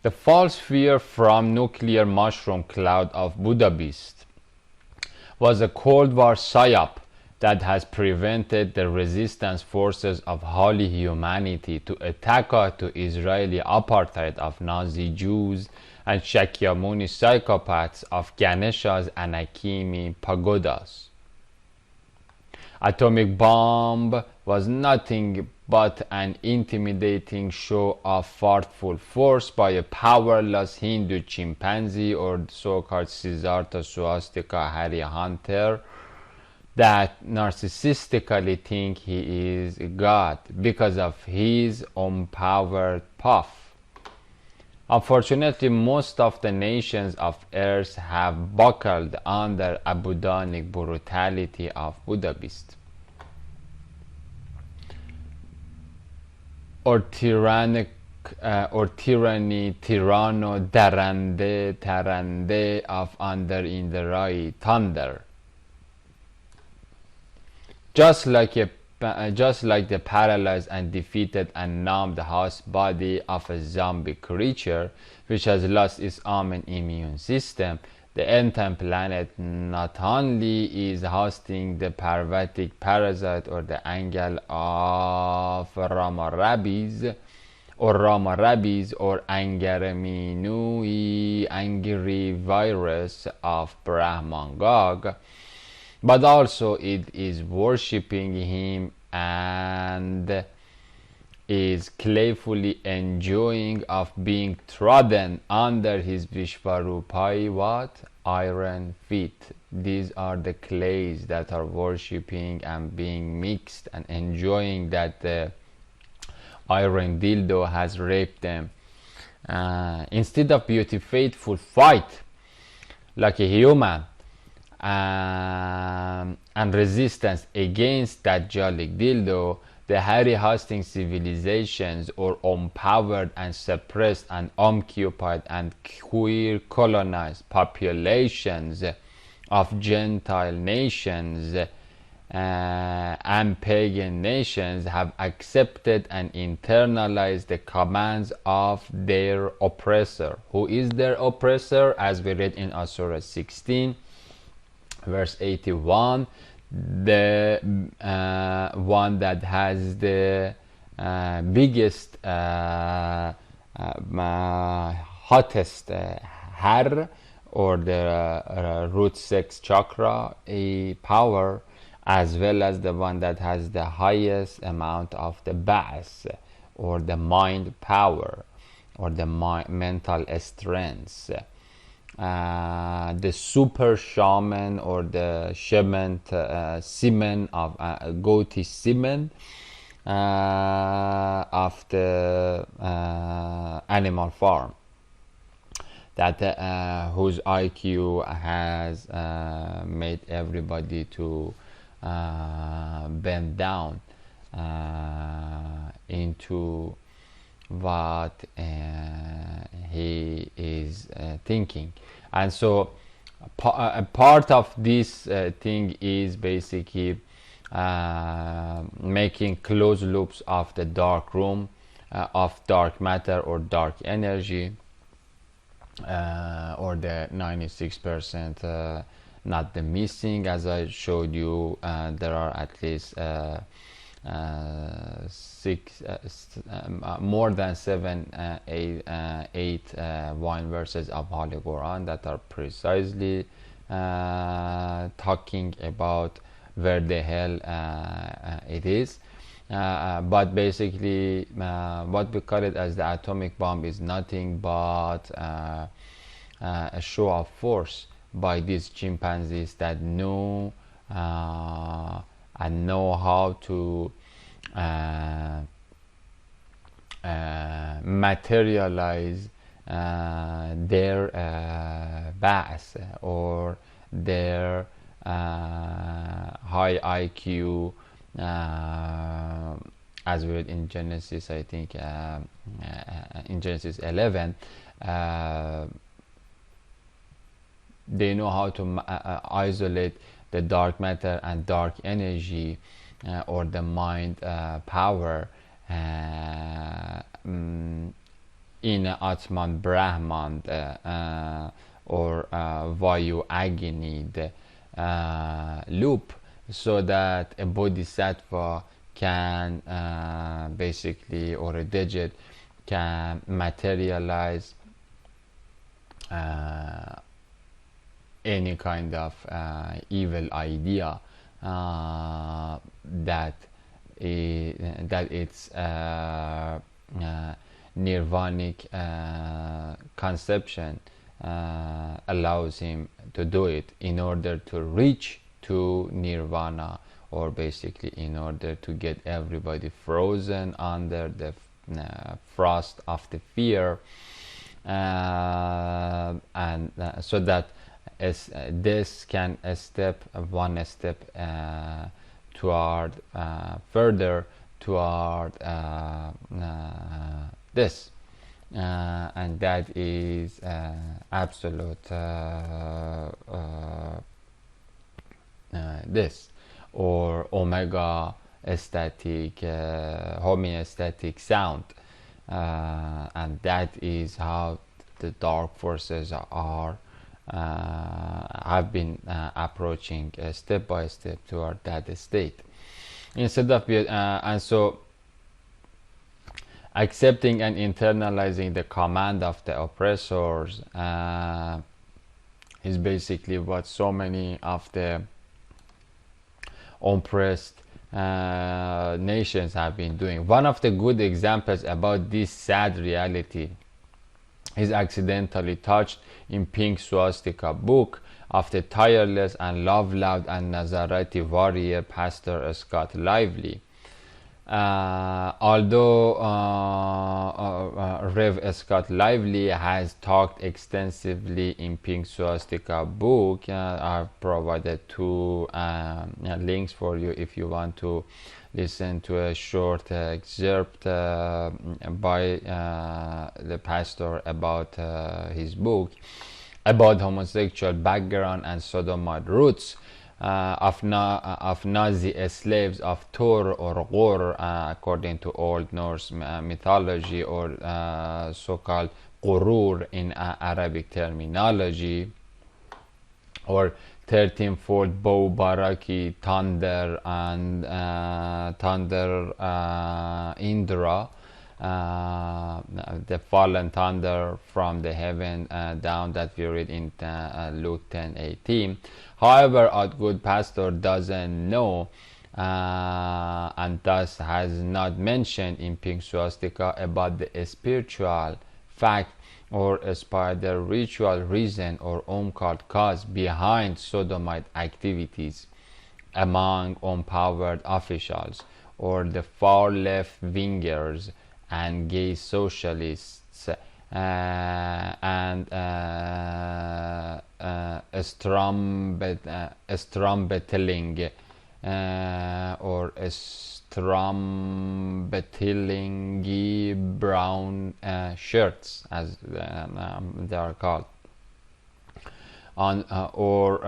The false fear from nuclear mushroom cloud of Budapest was a Cold War psyop that has prevented the resistance forces of Holy Humanity to attack to Israeli apartheid of Nazi Jews and Shakyamuni psychopaths of Ganesha's Anakimi pagodas. Atomic bomb was nothing but an intimidating show of forceful force by a powerless Hindu chimpanzee or so-called Siddhartha Swastika Harry Hunter that narcissistically think he is God because of his unpowered puff. Unfortunately, most of the nations of Earth have buckled under Abudanic brutality of Budapest, or tyranny, tyranno, tarande of under Indarai thunder. Just like the paralyzed and defeated and numbed host body of a zombie creature which has lost its arm and immune system, the end-time planet not only is hosting the parvatic parasite or the angle of Rama rabies or Angaraminui angry virus of Brahman Gog, but also it is worshipping him and is playfully enjoying of being trodden under his Vishvarupai iron feet. These are the clays that are worshipping and being mixed and enjoying that the iron dildo has raped them. Instead of beauty faithful fight like a human and resistance against that jolly dildo, the Harry hosting civilizations or unpowered and suppressed and occupied and queer colonized populations of Gentile nations and pagan nations have accepted and internalized the commands of their oppressor. Who is their oppressor? As we read in Surah 16 verse 81, the one that has the biggest hottest har or the root sex chakra power, as well as the one that has the highest amount of the bas or the mind power or the mental strength. The super shaman or the shaman semen of goatee semen of the animal farm, that whose IQ has made everybody to bend down into what he is thinking. And so a part of this thing is basically making closed loops of the dark room, of dark matter or dark energy, or the 96% not the missing. As I showed you, there are at least more than 8 wine verses of Holy Quran that are precisely talking about where the hell it is. But basically what we call it as the atomic bomb is nothing but a show of force by these chimpanzees that know and know how to materialize their bass or their high IQ, as we read in Genesis, I think in Genesis 11, they know how to isolate the dark matter and dark energy or the mind power in Atman Brahman or Vayu Agni loop, so that a bodhisattva can basically, or a digit can materialize any kind of evil idea that its nirvanic conception allows him to do it in order to reach to nirvana, or basically in order to get everybody frozen under the frost of the fear, and so that this can one step toward further toward this, and that is absolute this, or omega static homeostatic sound, and that is how the dark forces are have been approaching step by step toward that state. Instead of and so accepting and internalizing the command of the oppressors is basically what so many of the oppressed nations have been doing. One of the good examples about this sad reality is accidentally touched in Pink Swastika book of the tireless and love-loud and Nazarite warrior Pastor Scott Lively. Although Rev Scott Lively has talked extensively in Pink Swastika book, I've provided two links for you if you want to listen to a short excerpt by the pastor about his book about homosexual background and sodomite roots of Nazi slaves of Tor or Gur, according to Old Norse mythology, or so-called Qurur in Arabic terminology, or 13-fold bow, baraki, thunder, and thunder Indra, the fallen thunder from the heaven down, that we read in Luke 10:18. However, our good pastor doesn't know and thus has not mentioned in Pink Swastika about the spiritual fact or spider ritual reason or occult cause behind sodomite activities among empowered officials or the far left wingers and gay socialists and strombeteling or strombetelingy brown shirts, as they are called, on or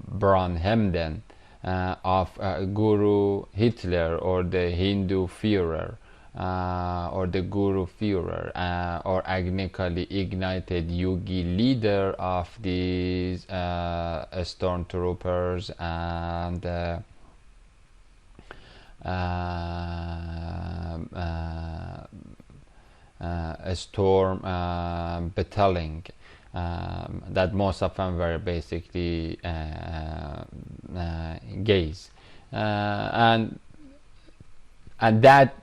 Brown Hemden of Guru Hitler or the Hindu Führer, or the Guru Führer, or agnically ignited Yugi leader of these stormtroopers and storm battling, that most of them were basically gays, and that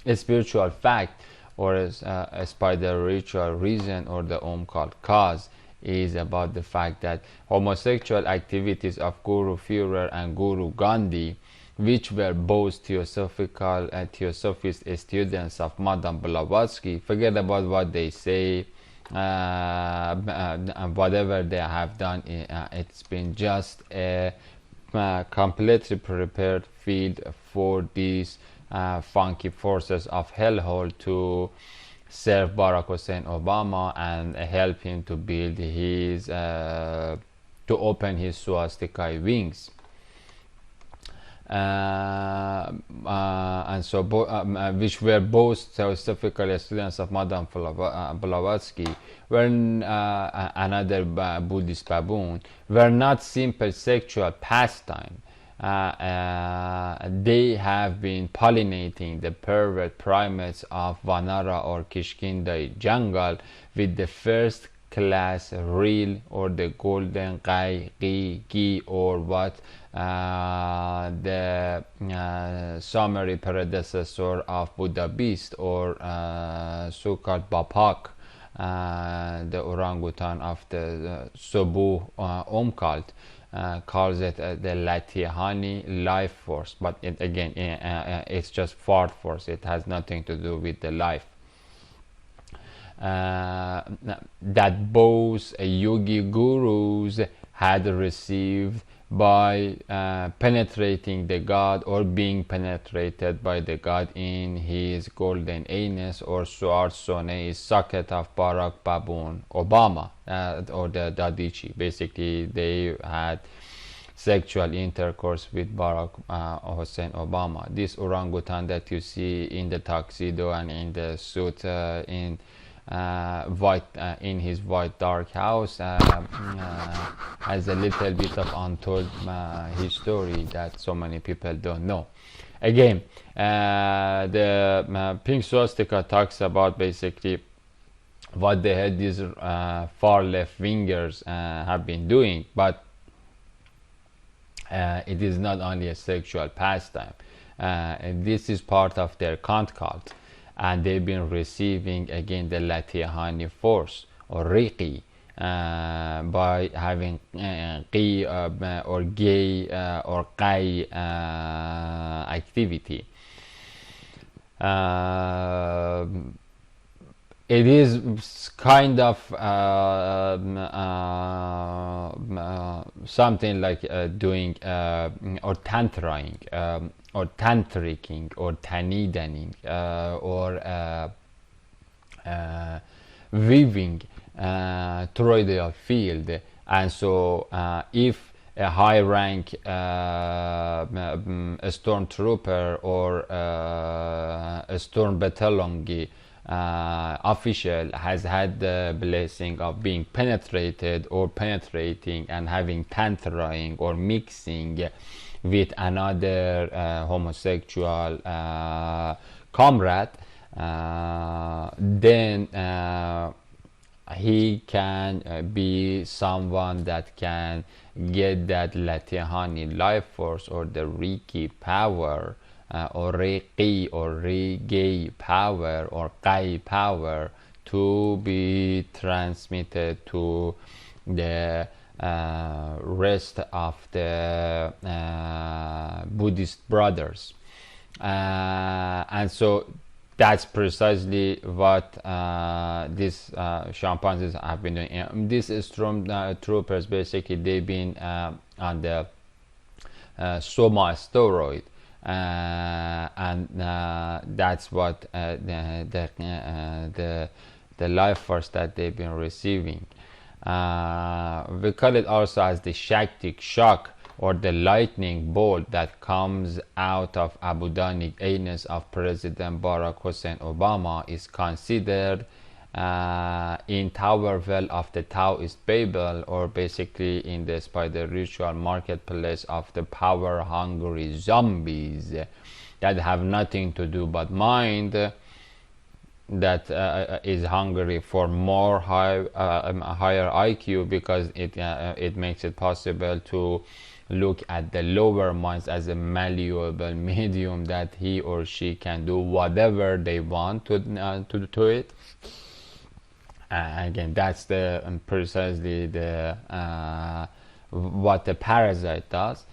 a spiritual fact or a spider ritual reason or the occult cause is about the fact that homosexual activities of Guru Führer and Guru Gandhi, which were both theosophical theosophist students of Madame Blavatsky, forget about what they say, whatever they have done, it's been just a completely prepared field for these funky forces of hellhole to serve Barack Hussein Obama and help him to build his to open his swastika wings. and so which were both theosophical students of Madame Blavatsky, were another Buddhist baboon, were not simple sexual pastime. They have been pollinating the pervert primates of Vanara or Kishkindai jungle with the first class real or the golden gi or what the summary predecessor of Buddha beast, or so-called Bapak, the orangutan of the Sobu cult. Calls it the Latihani life force, but again it's just fart force. It has nothing to do with the life. That both yogi gurus had received by penetrating the God, or being penetrated by the God in his golden anus, or Suarsone socket of Barack Baboon Obama, or the Dadichi. Basically, they had sexual intercourse with Barack Hussein Obama. This orangutan that you see in the tuxedo and in the suit in his white dark house has a little bit of untold history that so many people don't know. Again, the pink swastika talks about basically what the hell these far left wingers have been doing, but it is not only a sexual pastime. And this is part of their Kant cult, and they've been receiving again the Latihani force or Reiki by having Qi or gay or Qai activity. It is kind of something like doing or tantraing or tantricking or tanidaning or weaving toroidal field. And so if a high rank stormtrooper or a storm battalion official has had the blessing of being penetrated or penetrating and having tantraing or mixing with another homosexual comrade, then he can be someone that can get that Latihani life force or the Reiki power, or Reiki or Regei power or Kai power to be transmitted to the rest of the Buddhist brothers. And so that's precisely what these chimpanzees have been doing. These stormtroopers, basically, they've been on the Soma steroid, and that's what the life force that they've been receiving. We call it also as the Shaktic shock, or the lightning bolt that comes out of abudanic anus of President Barack Hussein Obama, is considered in Tower Well of the Taoist Babel, or basically in the spider ritual marketplace of the power-hungry zombies that have nothing to do but mind, that is hungry for more higher IQ, because it makes it possible to look at the lower minds as a malleable medium that he or she can do whatever they want to it. Again, that's precisely the what the parasite does.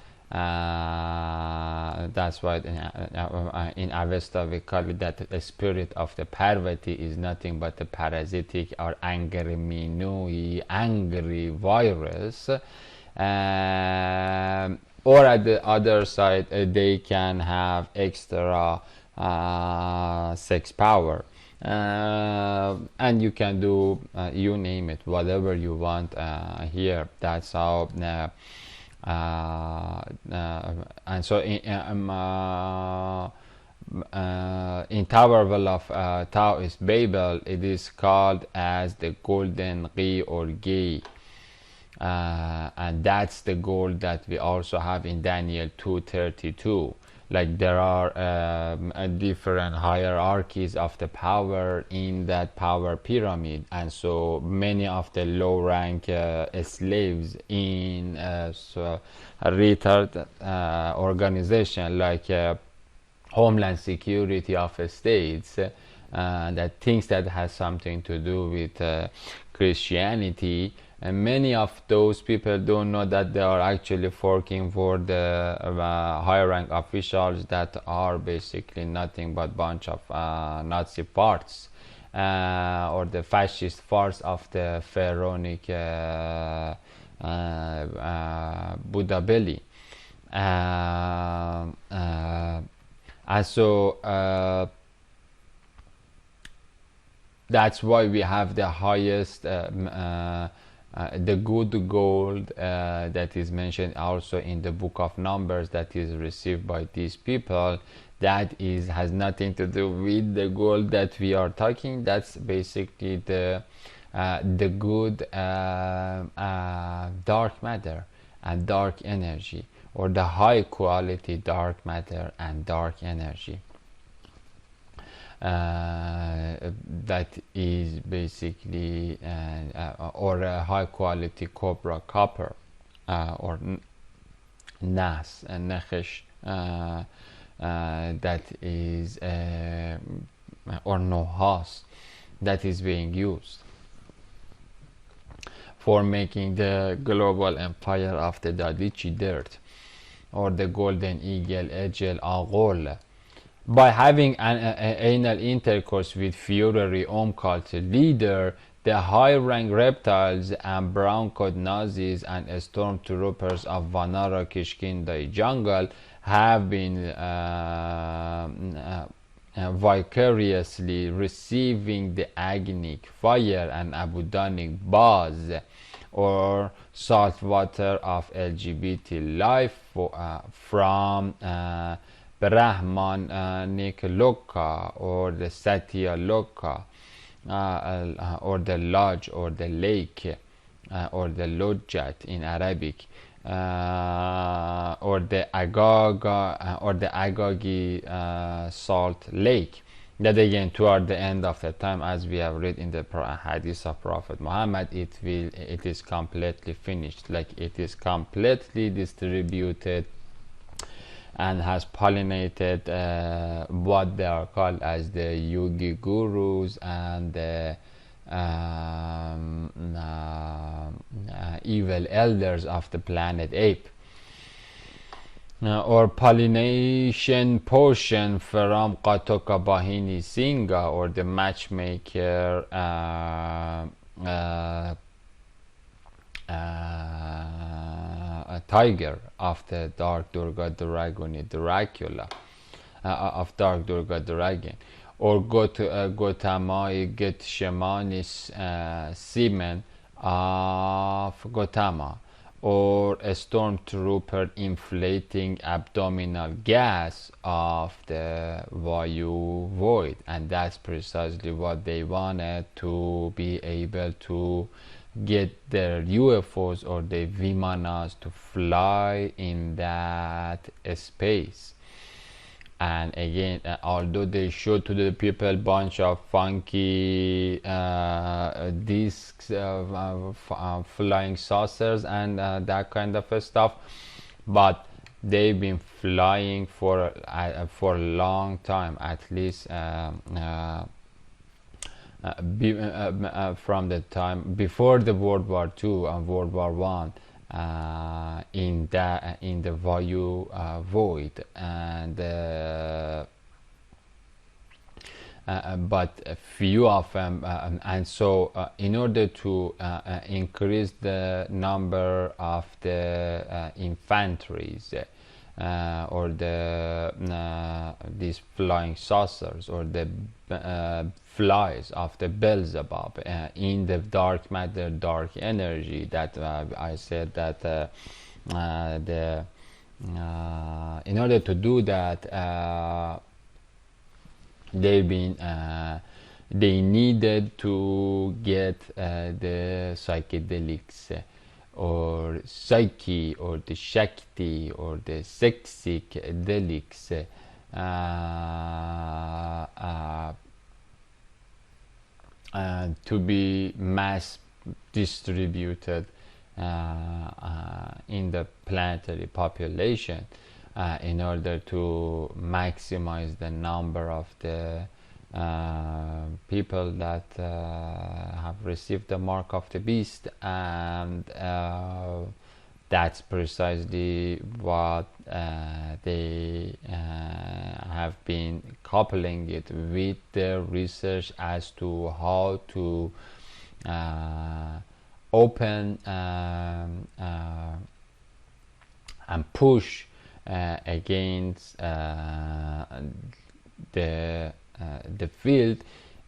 That's why in Avesta we call it that the spirit of the Parvati is nothing but the parasitic or angry minui, angry virus. Or at the other side, they can have extra sex power, and you can do you name it, whatever you want here. That's how And so in Tower of Taoist Babel, it is called as the golden Qi or Gi. And that's the goal that we also have in Daniel 2:32. Like there are different hierarchies of the power in that power pyramid, and so many of the low rank slaves in a retard organization like Homeland Security of states that thinks that has something to do with Christianity, and many of those people don't know that they are actually working for the higher rank officials that are basically nothing but bunch of Nazi parts or the fascist parts of the pharaonic Buddha belly. And so that's why we have the highest the good gold that is mentioned also in the book of Numbers that is received by these people. That is has nothing to do with the gold that we are talking. That's basically the good dark matter and dark energy, or the high quality dark matter and dark energy. That is basically or a high quality cobra copper or nas and nechesh that is or nohas that is being used for making the global empire of the Dadichi dirt, or the golden eagle Ejel Agol. By having an anal intercourse with fury cult leader, the high-rank reptiles and brown-coat Nazis and stormtroopers of Vanara Kishkinda jungle have been vicariously receiving the agnic fire and abudanic buzz or salt water of LGBT life from Brahmanic Loka or the Satya Loka or the lodge or the lake or the lodjat in Arabic or the Agog or the Agogi salt lake, that again toward the end of the time, as we have read in the hadith of Prophet Muhammad, it is completely finished, like it is completely distributed and has pollinated what they are called as the yogi gurus and the evil elders of the planet ape, or pollination potion from Qatoka Bahini Singa, or the matchmaker a tiger of the Dark Durga Dragoni Dracula of Dark Durga Dragon, or Gotamai Get Shamanis semen of Gotama, or a stormtrooper inflating abdominal gas of the Vayu void. And that's precisely what they wanted, to be able to get their UFOs or the Vimanas to fly in that space. And again, although they showed to the people bunch of funky discs, flying saucers and that kind of stuff, but they've been flying for a long time, at least from the time before the World War II and World War One, in the Vayu void, and but a few of them, and so in order to increase the number of the infantries or the these flying saucers or the flies of the Beelzebub in the dark matter, dark energy, that I said that In order to do that, they needed to get the psychedelics, or psyche, or the shakti, or the psychedelics, to be mass distributed in the planetary population, in order to maximize the number of the people that have received the mark of the beast. And that's precisely what they have been coupling it with their research as to how to open and push against the field,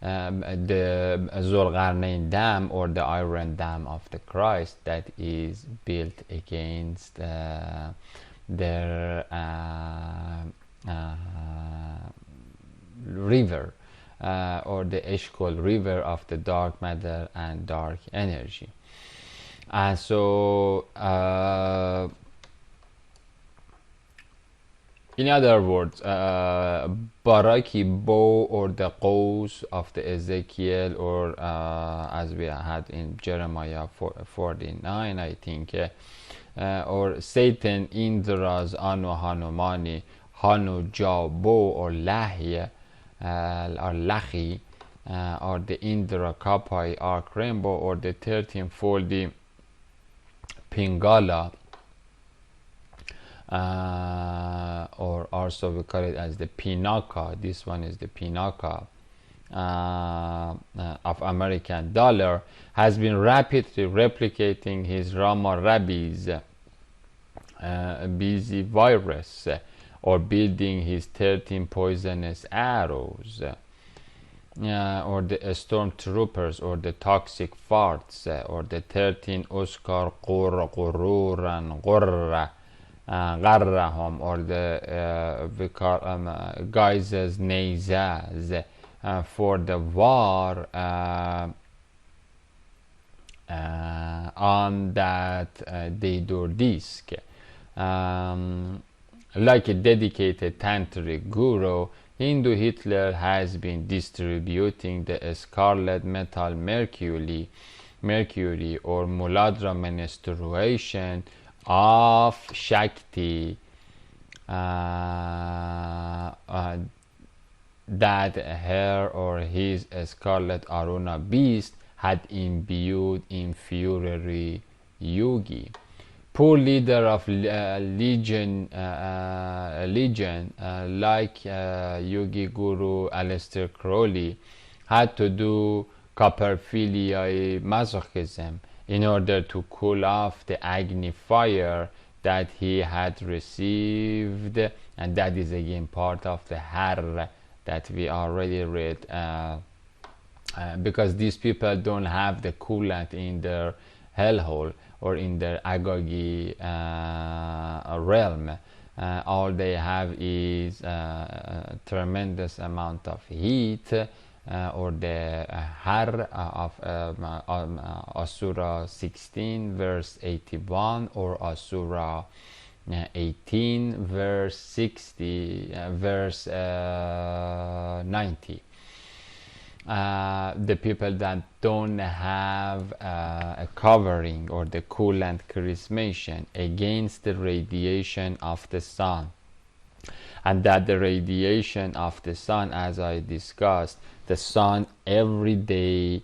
the Zulqarnain Dam, or the Iron Dam of the Christ, that is built against their river, or the Eshkol river of the dark matter and dark energy. And so in other words, Baraki bow, or the Qaws of the Ezekiel, or as we had in Jeremiah 49, I think, or Satan Indra's Anu Hanumani, Hanu Jabo, or Lahi, or Lahi, or the Indra Kapai Arc Rainbow, or the 13-foldy Pingala, or also we call it as the Pinaka. This one is the Pinaka of American dollar, has been rapidly replicating his Hammurabi's busy virus, or building his 13 poisonous arrows, or the stormtroopers, or the toxic farts, or the 13 Oscar Qururan Gurra Garrahum, or the Geizes Neizaz, for the war on that Deidur disk. Like a dedicated tantric guru, Hindu Hitler has been distributing the scarlet metal mercury, or Muladra menstruation of Shakti, that her or his scarlet Aruna beast had imbued in fury yogi. Poor leader of legion, like Yogi Guru Aleister Crowley, had to do coprophiliae masochism in order to cool off the Agni fire that he had received, and that is again part of the Har that we already read, because these people don't have the coolant in their hellhole or in their Agogi realm. All they have is a tremendous amount of heat, or the Har of Asura 16 verse 81, or Asura 18 verse 60 verse 90. The people that don't have a covering, or the coolant charismation against the radiation of the sun, and that the radiation of the sun, as I discussed, the sun every day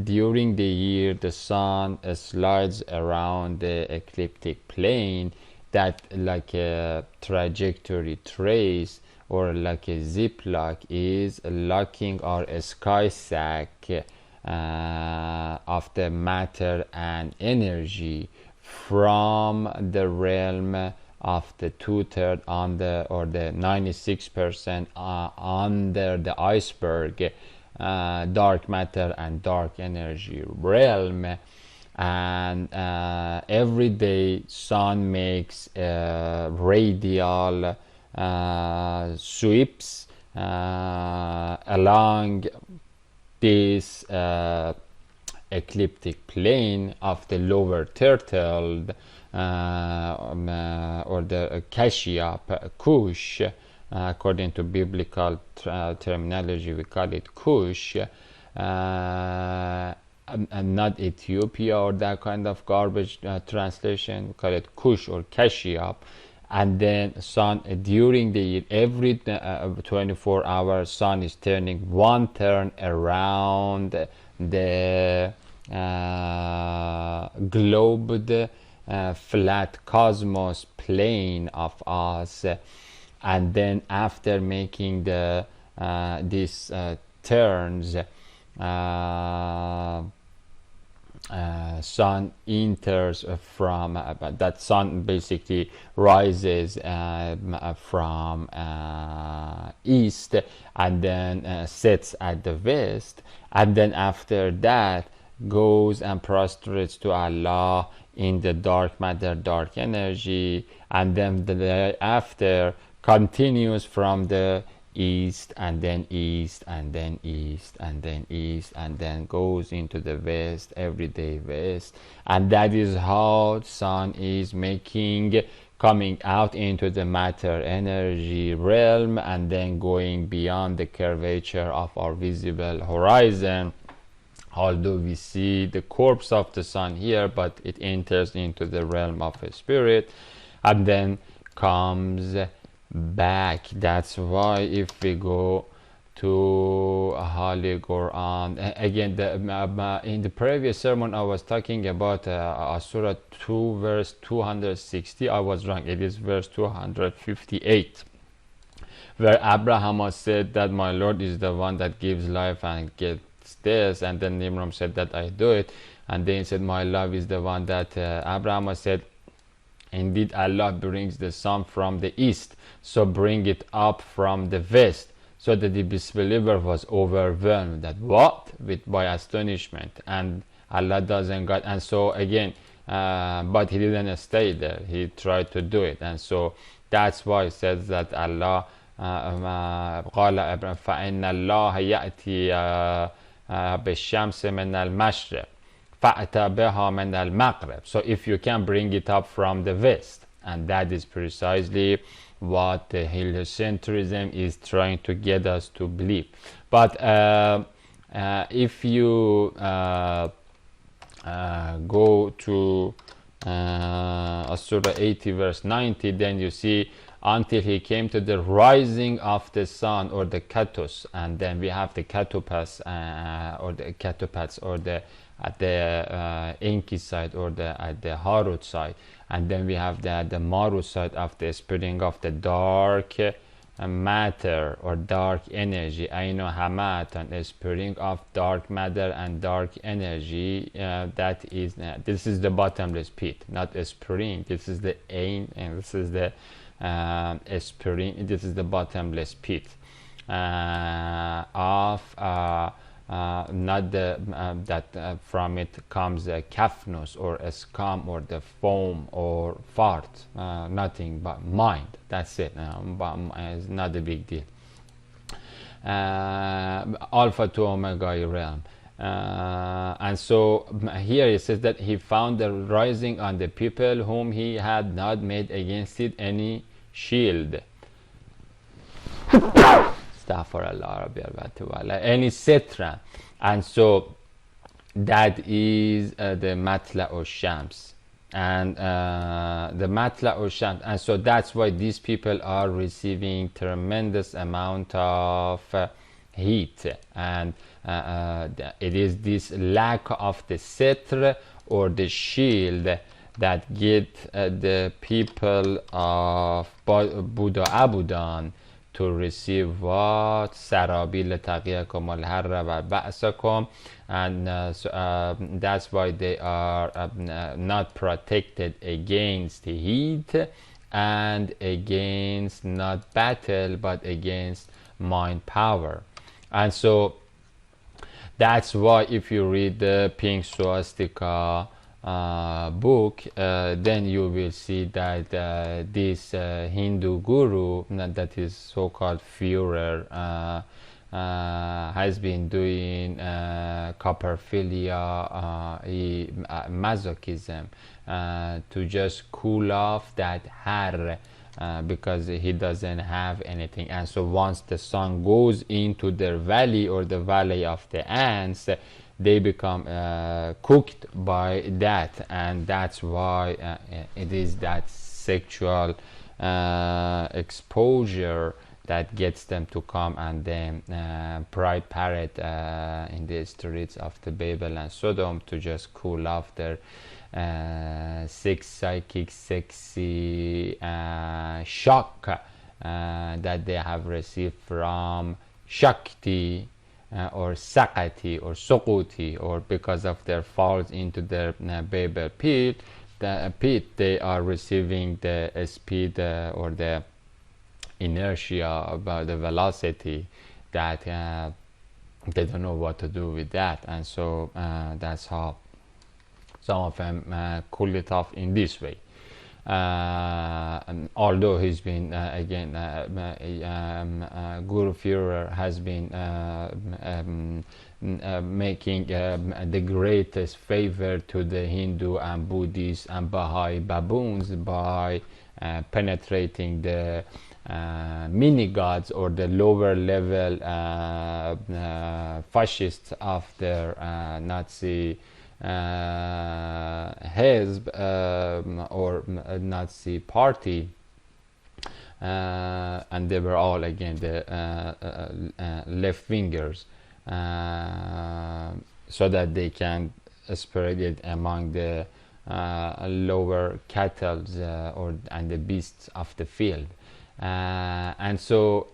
during the year, the sun slides around the ecliptic plane, that like a trajectory trace, or like a ziplock, is locking our sky sack of the matter and energy from the realm of the 2/3 under, or the 96% under the iceberg, dark matter and dark energy realm, and every day sun makes radial sweeps along this ecliptic plane of the lower turtle, or the Kashyap Kush. According to biblical terminology, we call it Kush, and not Ethiopia or that kind of garbage translation. We call it Kush or Kashyap. And then sun during the year, every 24 hours, sun is turning one turn around the globed flat cosmos plane of us, and then after making the these turns, sun enters from that sun basically rises from east, and then sets at the west, and then after that goes and prostrates to Allah in the dark matter, dark energy, and then the day after continues from the east, and then east, and then east, and then east, and then goes into the west, everyday west. And that is how sun is coming out into the matter energy realm, and then going beyond the curvature of our visible horizon. Although we see the corpse of the sun here, but it enters into the realm of a spirit and then comes back. That's why if we go to Holy Quran again, in the previous sermon I was talking about Surah 2 verse 260. I was wrong, it is verse 258, where Abraham said that my Lord is the one that gives life and gets this, and then Nimram said that I do it, and then he said my love is the one that Abraham said indeed Allah brings the sun from the east, so bring it up from the west. So that the disbeliever was overwhelmed that what by astonishment, and Allah doesn't got, and so again but he didn't stay there, he tried to do it, and so that's why it says that Allah قال فإن الله يأتي بالشمس من المشرق فأتى بها من المغرب. So if you can bring it up from the west, and that is precisely what the heliocentrism is trying to get us to believe. But if you go to Surah 80 verse 90, then you see until he came to the rising of the sun, or the Katus, and then we have the Katupas or the Katupats, or the at the Enki side, or the at the Harut side, and then we have the Maru side of the spreading of the dark matter or dark energy, Aino Hamat, and spreading of dark matter and dark energy. That is this is the bottomless pit, not a spring. This is the Ain, and this is the spring. This is the bottomless pit of not the that from it comes a kafnus or a scum or the foam or fart, nothing but mind. That's it. But it's not a big deal. Alpha to Omega realm. And so here it says that he found the rising on the people whom he had not made against it any shield. Any cetera. And so that is the Matla or Shams, and the Matla or Shams, and so that's why these people are receiving tremendous amount of heat, and it is this lack of the Setra or the shield that get the people of Buddha Abudan to receive what? Sarabil taqiyakum al-harra wa ba'sakum, and so, that's why they are not protected against heat and against not battle but against mind power. And so that's why if you read the pink swastika book, then you will see that this Hindu guru, that is so-called Führer, has been doing coprophilia, masochism, to just cool off that har, because he doesn't have anything. And so once the sun goes into their valley, or the valley of the ants, they become cooked by that. And that's why it is that sexual exposure that gets them to come and then pride parade in the streets of the Babel and Sodom, to just cool off their sex, psychic, sexy shock that they have received from Shakti, or Sakati, or Sokuti, or because of their falls into their Babel pit, they are receiving the speed, or the inertia, about the velocity, that they don't know what to do with that. And so that's how some of them cool it off in this way. And although he's been again, Guru Führer has been making the greatest favor to the Hindu and Buddhist and Baha'i baboons by penetrating the mini gods, or the lower level fascists of their Nazi Hezb, or Nazi party, and they were all again the left-wingers, so that they can spread it among the lower cattle, and the beasts of the field. And so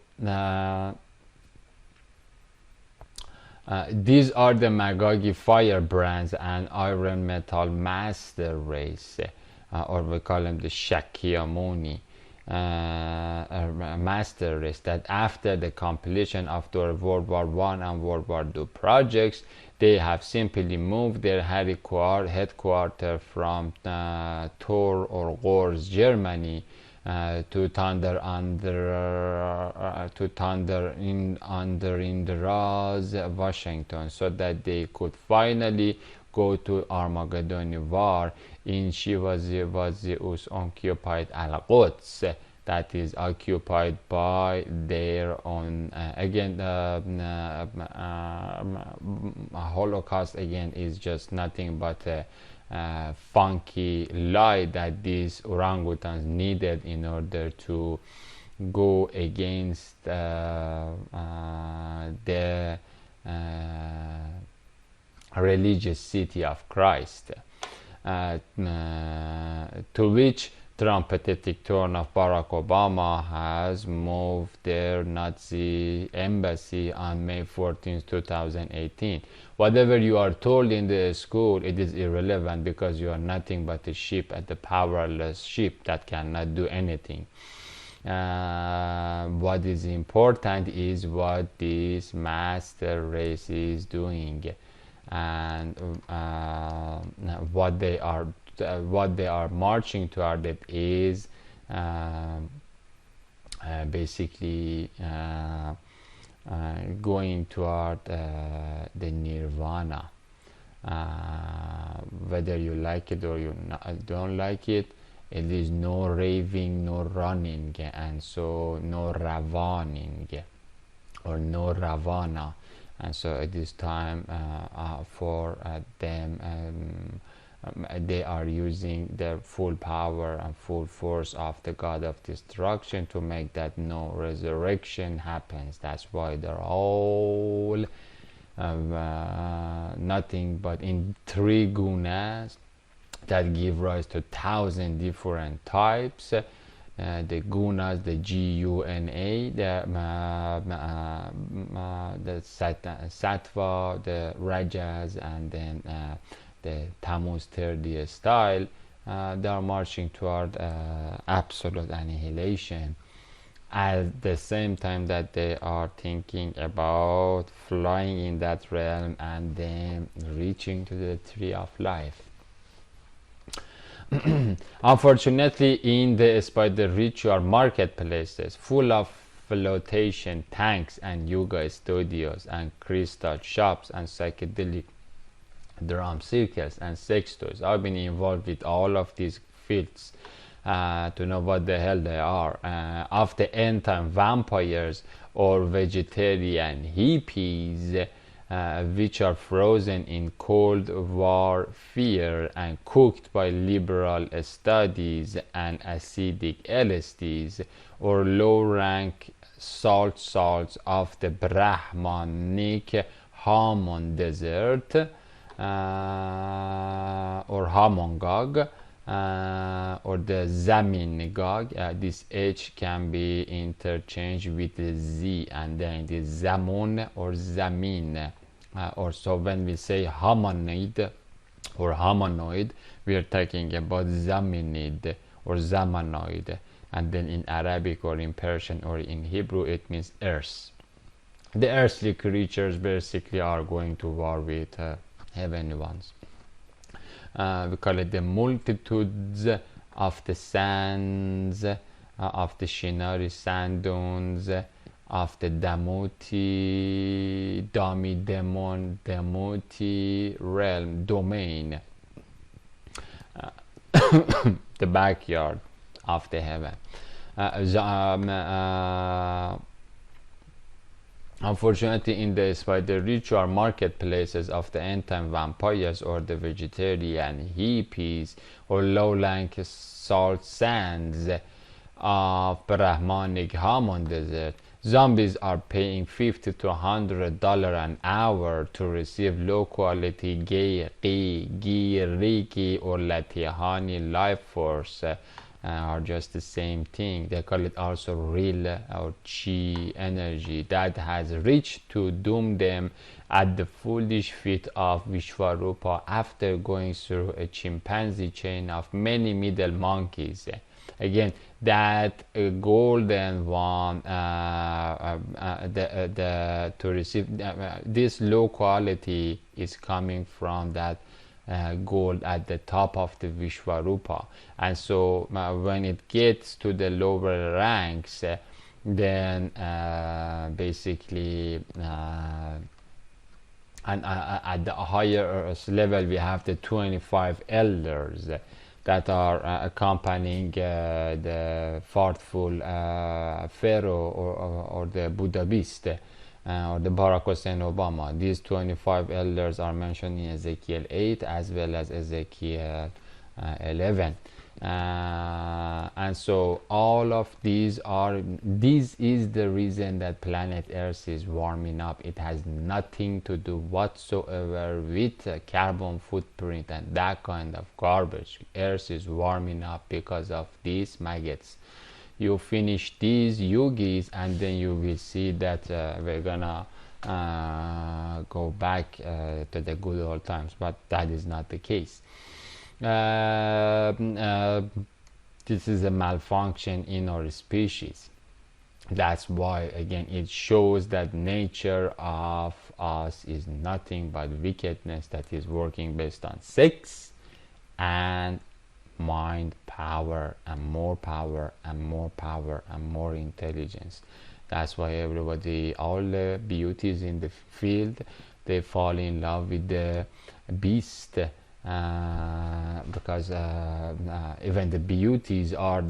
these are the Magogi firebrands and iron metal master race, or we call them the Shakyamuni master race, that after the completion of their World War I and World War II projects, they have simply moved their headquarters from Thor or Gors, Germany, to Thunder in Raz, Washington, so that they could finally go to Armageddon war in Shivazius occupied Al-Quds, that is occupied by their own. Again, the Holocaust again is just nothing but a funky lie that these orangutans needed in order to go against the religious city of Christ, to which trumpetic tone of Barack Obama has moved their Nazi embassy on May 14, 2018. Whatever you are told in the school, it is irrelevant, because you are nothing but a sheep, at the powerless sheep that cannot do anything. What is important is what this master race is doing, and what they are marching toward, it is basically going toward the nirvana. Whether you like it or you don't like it, it is no raving, no running, and so no ravaning, or no ravana. And so it is time for them. They are using their full power and full force of the God of destruction to make that no resurrection happens. That's why they're all nothing but in three gunas that give rise to 1,000 different types. The gunas, the Guna, the sattva, the rajas, and then the Tammuz 30 style. They are marching toward absolute annihilation, at the same time that they are thinking about flying in that realm and then reaching to the tree of life. Unfortunately, in the spider ritual marketplaces full of flotation tanks and yoga studios and crystal shops and psychedelic drum circles and sex toys, I've been involved with all of these fields to know what the hell they are. Of the end time vampires or vegetarian hippies, which are frozen in Cold War fear and cooked by liberal studies and acidic LSDs, or low rank salts of the Brahmanic Hamon desert or Hamongog, or the Zamin Gog. This H can be interchanged with the Z, and then it is Zamun or Zamin. Or so when we say Hamanid or Hamanoid, we are talking about Zaminid or Zamanoid. And then in Arabic or in Persian or in Hebrew, it means earth. The earthly creatures basically are going to war with heavenly ones. We call it the multitudes of the sands, of the Shinari sand dunes, of the Damuti, Damuti realm, domain, the backyard of the heaven. Unfortunately, in the spider ritual marketplaces of the end-time vampires or the vegetarian hippies or low-rank salt sands of Brahmanic Hamon desert, zombies are paying $50 to $100 an hour to receive low-quality Reiki or Latihani life force. Are just the same thing. They call it also real or chi energy that has reached to doom them at the foolish feet of Vishwarupa after going through a chimpanzee chain of many middle monkeys. Again, that golden one, to receive this low quality is coming from that gold at the top of the Vishwarupa, and so when it gets to the lower ranks, then basically and at the higher level we have the 25 elders that are accompanying the thoughtful pharaoh or the Buddha beast, or the Barack Hussein Obama. These 25 elders are mentioned in Ezekiel 8 as well as Ezekiel 11. And so all of these are, this is the reason that planet Earth is warming up. It has nothing to do whatsoever with carbon footprint and that kind of garbage. Earth is warming up because of these maggots. You finish these yogis and then you will see that we're gonna go back to the good old times, but that is not the case. This is a malfunction in our species. That's why, again, it shows that nature of us is nothing but wickedness that is working based on sex and mind power and more power and more power and more intelligence. That's why everybody, all the beauties in the field, they fall in love with the beast, because even the beauties are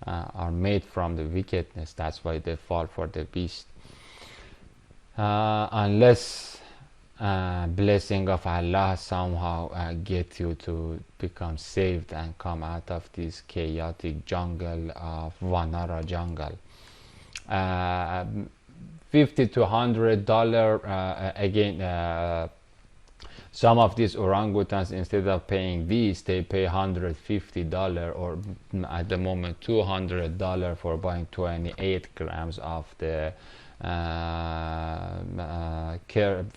are made from the wickedness. That's why they fall for the beast. Unless blessing of Allah somehow get you to become saved and come out of this chaotic jungle of Vanara jungle. $50 to $100 again. Some of these orangutans, instead of paying these, they pay $150 or at the moment $200 for buying 28 grams of the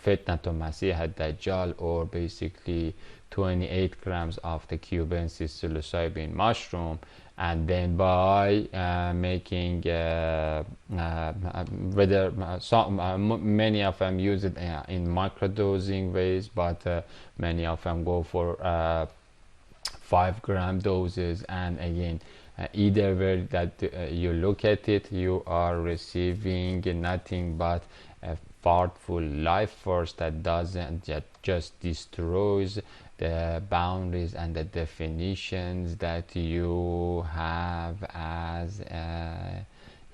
Fitnatul Masih ad-Dajjal, or basically 28 grams of the Cuban psilocybin mushroom, and then by making whether many of them use it in microdosing ways, but many of them go for 5-gram doses, and again, either way that you look at it, you are receiving nothing but a powerful life force that doesn't just destroys the boundaries and the definitions that you have as a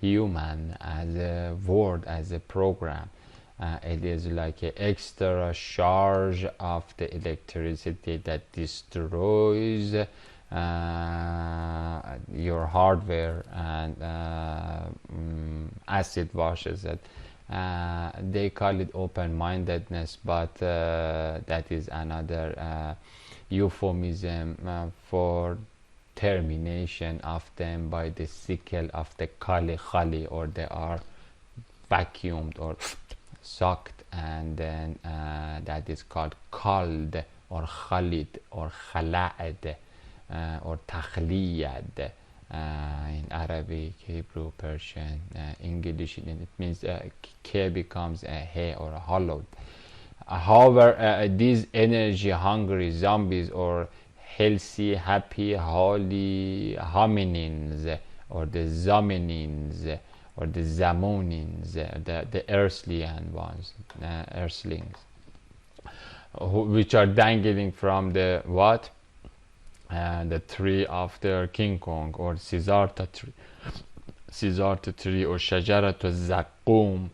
human, as a word, as a program. It is like an extra charge of the electricity that destroys your hardware and acid washes it. They call it open-mindedness, but that is another euphemism for termination of them by the sickle of the khali, or they are vacuumed or sucked, and then that is called khaled or khalid or khala'ad or takhliyad in Arabic, Hebrew, Persian, English. It means k becomes a he or a hollowed. However, these energy hungry zombies, or healthy, happy, holy hominins, or the zominins, or the zamonins, the earthlian ones, earthlings, which are dangling from the what? The tree of the King Kong, or Siddhartha tree, or Shajarat al-Zaqqum,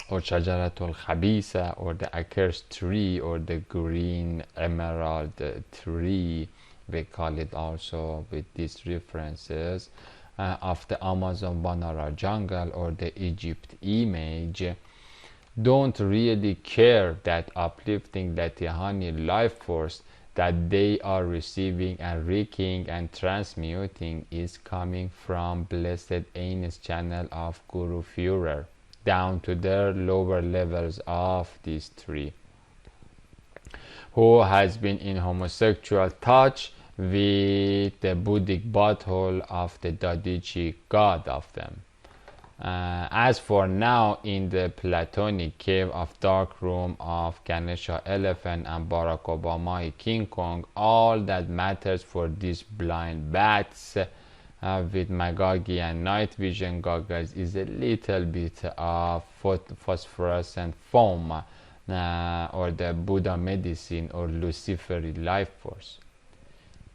or Shajarat al-Khabisa, or the accursed tree, or the green emerald tree. We call it also with these references of the Amazon Banara jungle, or the Egypt image. Don't really care that uplifting that Tehani life force that they are receiving and reeking and transmuting is coming from Blessed Ain's channel of Guru Führer down to their lower levels of this tree, who has been in homosexual touch with the Buddhic butthole of the Dadichi god of them. As for now, in the Platonic cave of dark room of Ganesha Elephant and Barack Obama King Kong, all that matters for these blind bats with Magagi and night vision goggles is a little bit of phosphorescent foam, or the Buddha medicine, or Luciferic life force.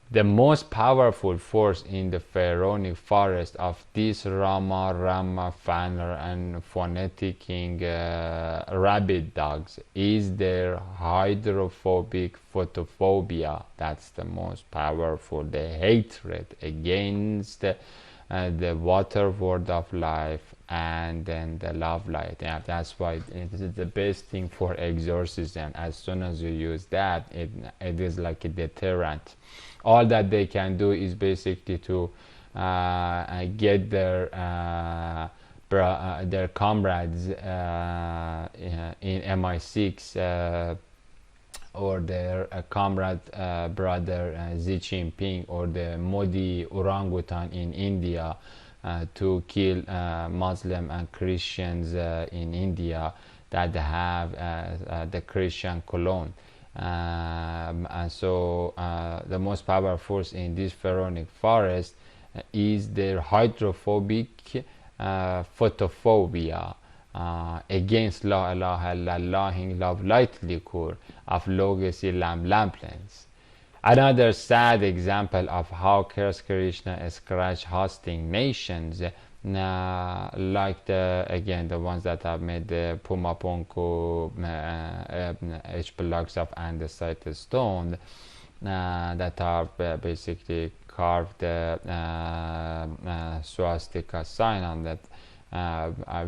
The most powerful force in the pharaonic forest of these Rama, Fanner, and phoneticking rabbit dogs is their hydrophobic photophobia. That's the most powerful. The hatred against the water word of life, and then the love light. Yeah, that's why it is the best thing for exorcism. As soon as you use that, it is like a deterrent. All that they can do is basically to get their comrades in MI6, or their comrade brother Xi Jinping, or the Modi orangutan in India, to kill Muslim and Christians in India that have the Christian cologne. And so the most powerful force in this pharaonic forest is their hydrophobic photophobia against La ilaha illallah love light liquor of Logesi lamplens. Another sad example of how Krishna scratch hosting nations, like the ones that have made the Puma Ponko H blocks of andesite stone, that are basically carved swastika sign on that,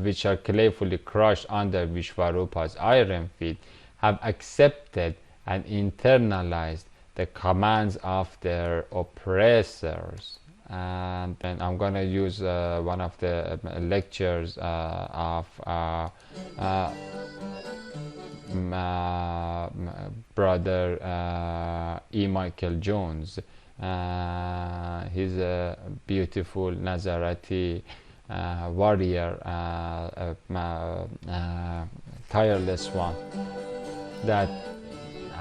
which are playfully crushed under Vishvarupa's iron feet, have accepted and internalized the commands of their oppressors. And I'm going to use one of the lectures of brother E. Michael Jones. He's a beautiful Nazarati warrior, tireless one, that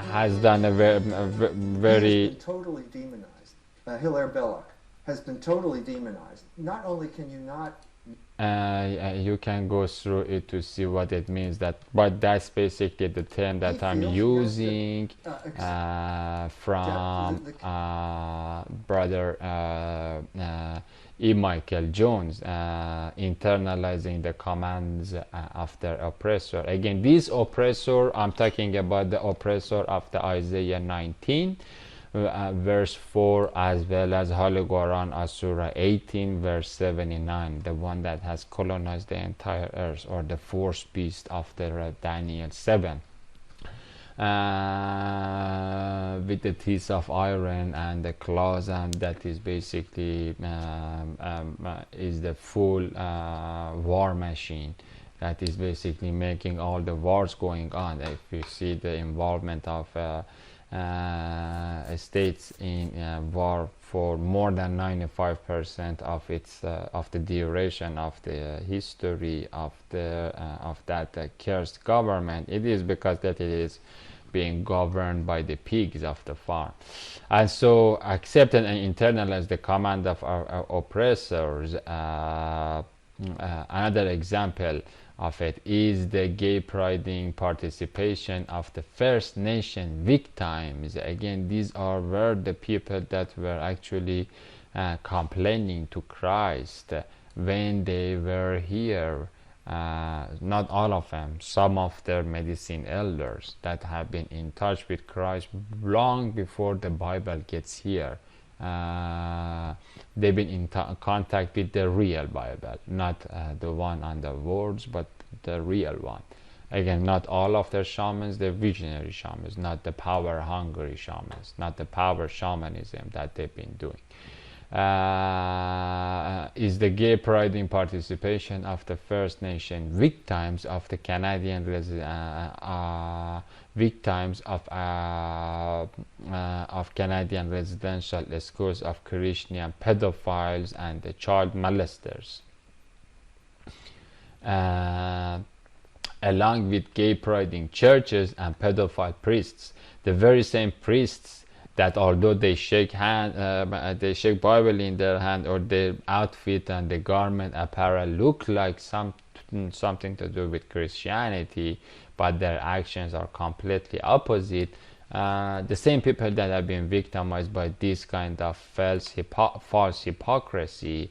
has done a very, He has been totally demonized. Hilaire Belloc has been totally demonized. Not only can you not you can go through it to see what it means, that but that's basically the term that I'm using from brother E. Michael Jones, internalizing the commands of the oppressor. Again, this oppressor, I'm talking about the oppressor of the Isaiah 19 verse 4, as well as Holy Quran as Surah 18 verse 79, the one that has colonized the entire earth, or the fourth beast after Daniel 7, with the teeth of iron and the claws, and that is basically is the full war machine that is basically making all the wars going on. If you see the involvement of states in war for more than 95% of its of the duration of the history of the of that cursed government, it is because that it is being governed by the pigs of the farm. And so accept and internalize the command of our oppressors. Another example of it is the gay priding participation of the First Nation victims. Again, these were the people that were actually complaining to Christ when they were here. Not all of them, some of their medicine elders that have been in touch with Christ long before the Bible gets here. They've been in contact with the real Bible, not the one on the words, but the real one. Again, not all of their shamans, the visionary shamans, not the power hungry shamans, not the power shamanism that they've been doing. Is the gay priding participation of the First Nation victims of the Canadian victims of Canadian residential schools of Christian pedophiles and the child molesters, along with gay priding churches and pedophile priests, the very same priests that although they shake Bible in their hand, or their outfit and the garment apparel look like something to do with Christianity, but their actions are completely opposite. The same people that have been victimized by this kind of false hypocrisy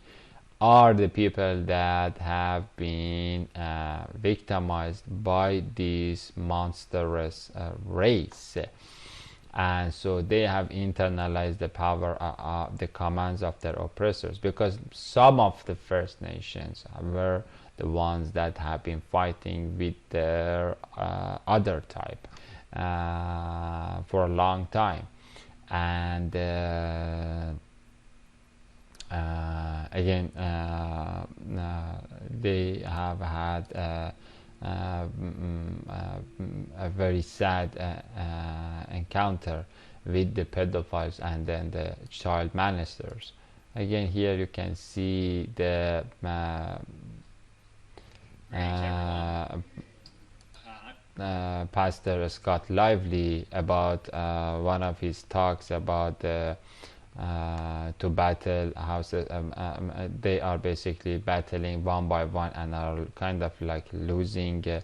are the people that have been victimized by this monstrous race. And so they have internalized the power of the commands of their oppressors, because some of the First Nations were the ones that have been fighting with their other type for a long time. And again, they have had a very sad encounter with the pedophiles and then the child molesters. Again, here you can see the Pastor Scott Lively about one of his talks about to battle houses. They are basically battling one by one and are kind of like losing the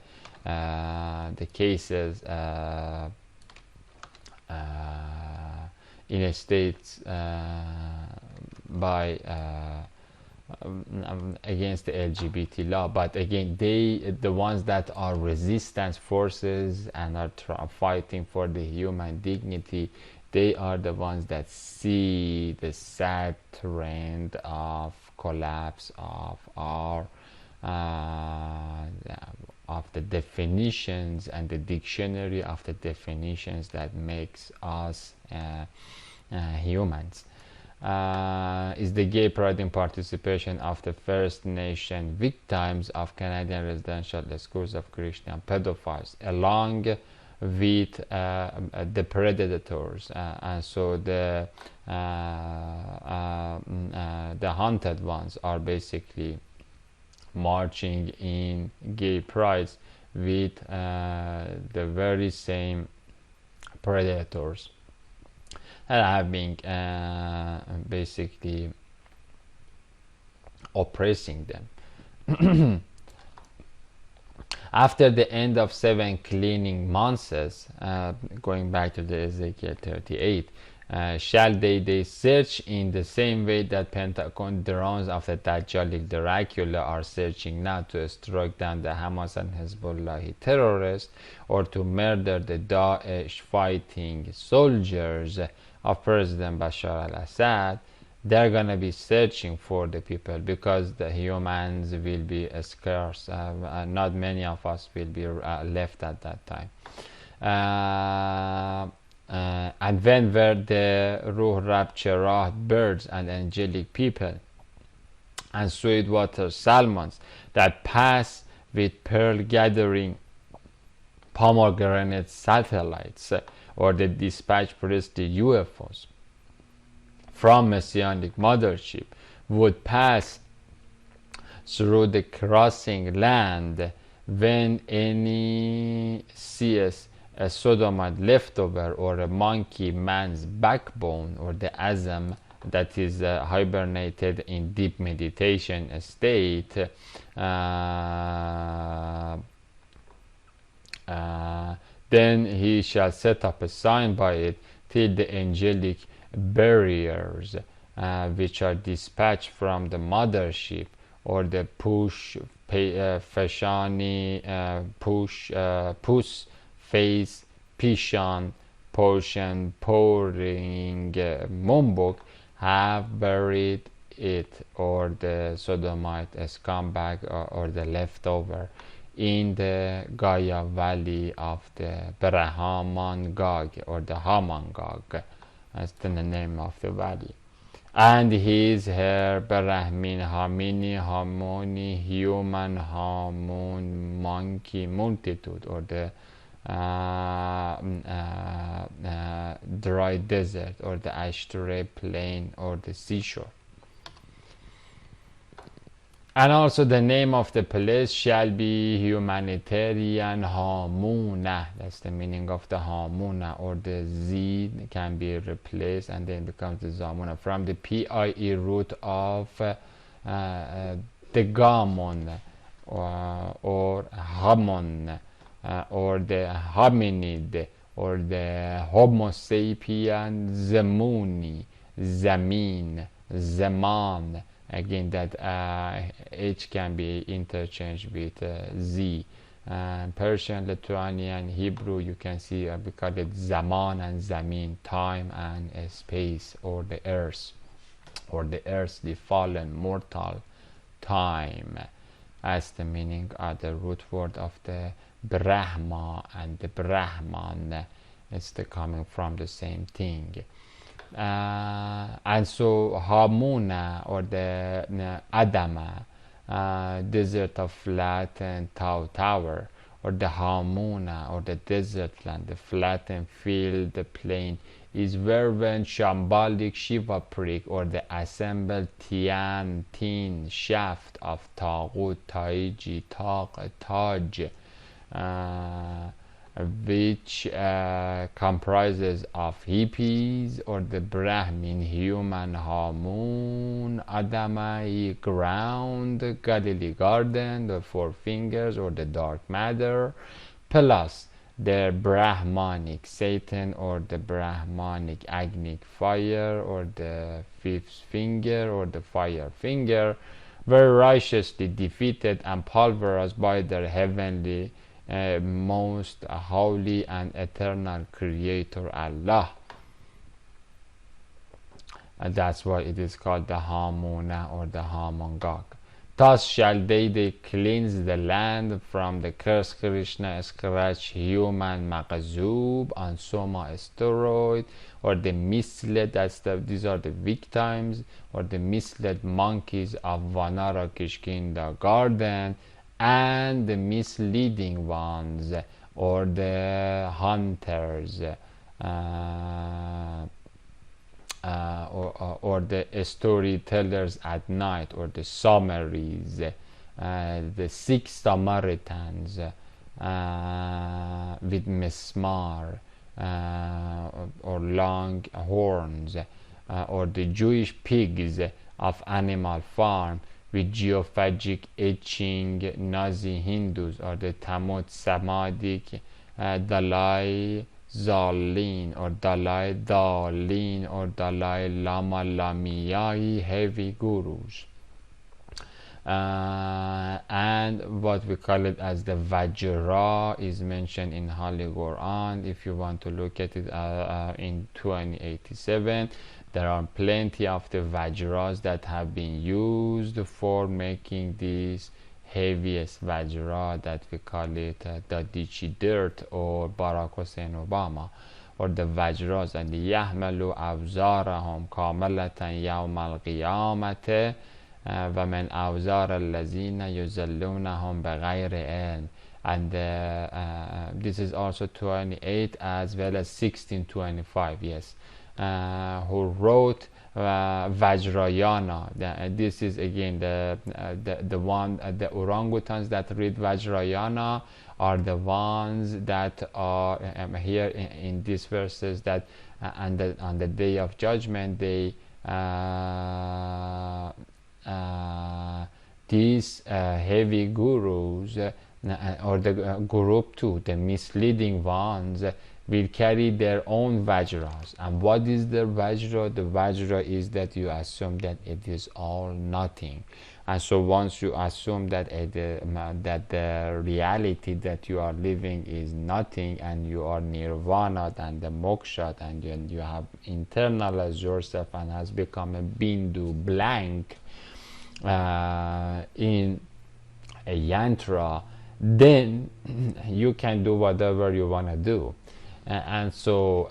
cases in a state by against the LGBT law. But again, the ones that are resistance forces and are fighting for the human dignity, they are the ones that see the sad trend of collapse of our of the definitions and the dictionary of the definitions that makes us humans. Is the gay priding participation of the First Nation victims of Canadian residential schools of Christian pedophiles, along with the predators, and so the hunted ones are basically marching in gay prides with the very same predators that have been basically oppressing them. After the end of 7 cleaning months, going back to the Ezekiel 38, shall they search in the same way that Pentagon drones of the Dajjalic Dracula are searching now to strike down the Hamas and Hezbollah terrorists, or to murder the Daesh fighting soldiers of President Bashar al-Assad. They're gonna be searching for the people, because the humans will be scarce. Not many of us will be left at that time. And when were the Ruh Rabcherah birds and angelic people and sweetwater salmons that pass with pearl gathering pomegranate satellites, or the dispatch breasted UFOs from Messianic mothership would pass through the crossing land when any sees a sodomite leftover, or a monkey man's backbone, or the azam that is hibernated in deep meditation state, then he shall set up a sign by it till the angelic barriers which are dispatched from the mothership, or the push fashani push face pishan portion pouring mumbuk have buried it, or the sodomite scumbag, or the leftover, in the Gaia Valley of the Brahman Gog, or the Haman Gog. That's the name of the valley. And his hair Brahmin, Hamini, Harmony, human, Hamun, monkey, multitude, or the dry desert, or the Ashtray plain, or the seashore. And also the name of the place shall be humanitarian Hamuna. That's the meaning of the Hamuna, or the Z can be replaced and then becomes the Zamuna, from the PIE root of the Gamon, or Hamon, or the hominid, or the Homo sapien Zemuni, Zamin, Zaman. Again, that H can be interchanged with Z. Persian, Lithuanian, Hebrew, you can see we call it Zaman and Zamin, time and space, or the earth, the fallen, mortal time, as the meaning of the root word of the Brahma and the Brahman. It's coming from the same thing. And so Hamuna, or the Adama, desert of flattened tower, or the Hamuna, or the desert land, the flattened field, the plain, is where when shambolic Shiva prick, or the assembled Tian Tin shaft of Tagut Taiji Taq Taj, which comprises of hippies, or the Brahmin, human, Hamun, Adamai, ground, Galilee garden, the 4 fingers, or the dark matter, plus the Brahmanic Satan, or the Brahmanic agnic fire, or the 5th finger, or the fire finger, were righteously defeated and pulverized by their heavenly most holy and eternal creator Allah. And that's why it is called the Hamuna, or the Haman Gog. Thus shall they cleanse the land from the curse Krishna scratch human Maqzoob and Soma asteroid, or the misled, these are the victims, or the misled monkeys of Vanara Kishkinda garden, and the misleading ones, or the hunters, or the storytellers at night, or the summaries, the 6 Samaritans with Mesmar, or long horns, or the Jewish pigs of Animal Farm with geophagic etching Nazi Hindus, or the Tamut Samadik Dalai Zalin or Dalai Dalin or Dalai Lama Lamiyai heavy gurus. And what we call it as the Vajra is mentioned in Holy Quran. If you want to look at it in 2087, there are plenty of the Vajras that have been used for making these heaviest Vajra that we call it the Dichi Dirt or Barack Hussein Obama, or the Vajras and the Yahmalu Awzarahum Kamalatan Yawm al-Qiyamate و من أوزار الذين يزلونهم بغير علم. And this is also 28 as well as 1625, yes, who wrote Vajrayana. This is again the one, the orangutans that read Vajrayana are the ones that are here in these verses, that on the day of judgment they these heavy gurus or the group 2, the misleading ones, will carry their own Vajras. And what is the Vajra? The Vajra is that you assume that it is all nothing. And so once you assume that that the reality that you are living is nothing, and you are nirvana and the moksha, and you have internalized yourself and has become a bindu blank in a yantra, then you can do whatever you want to do. And so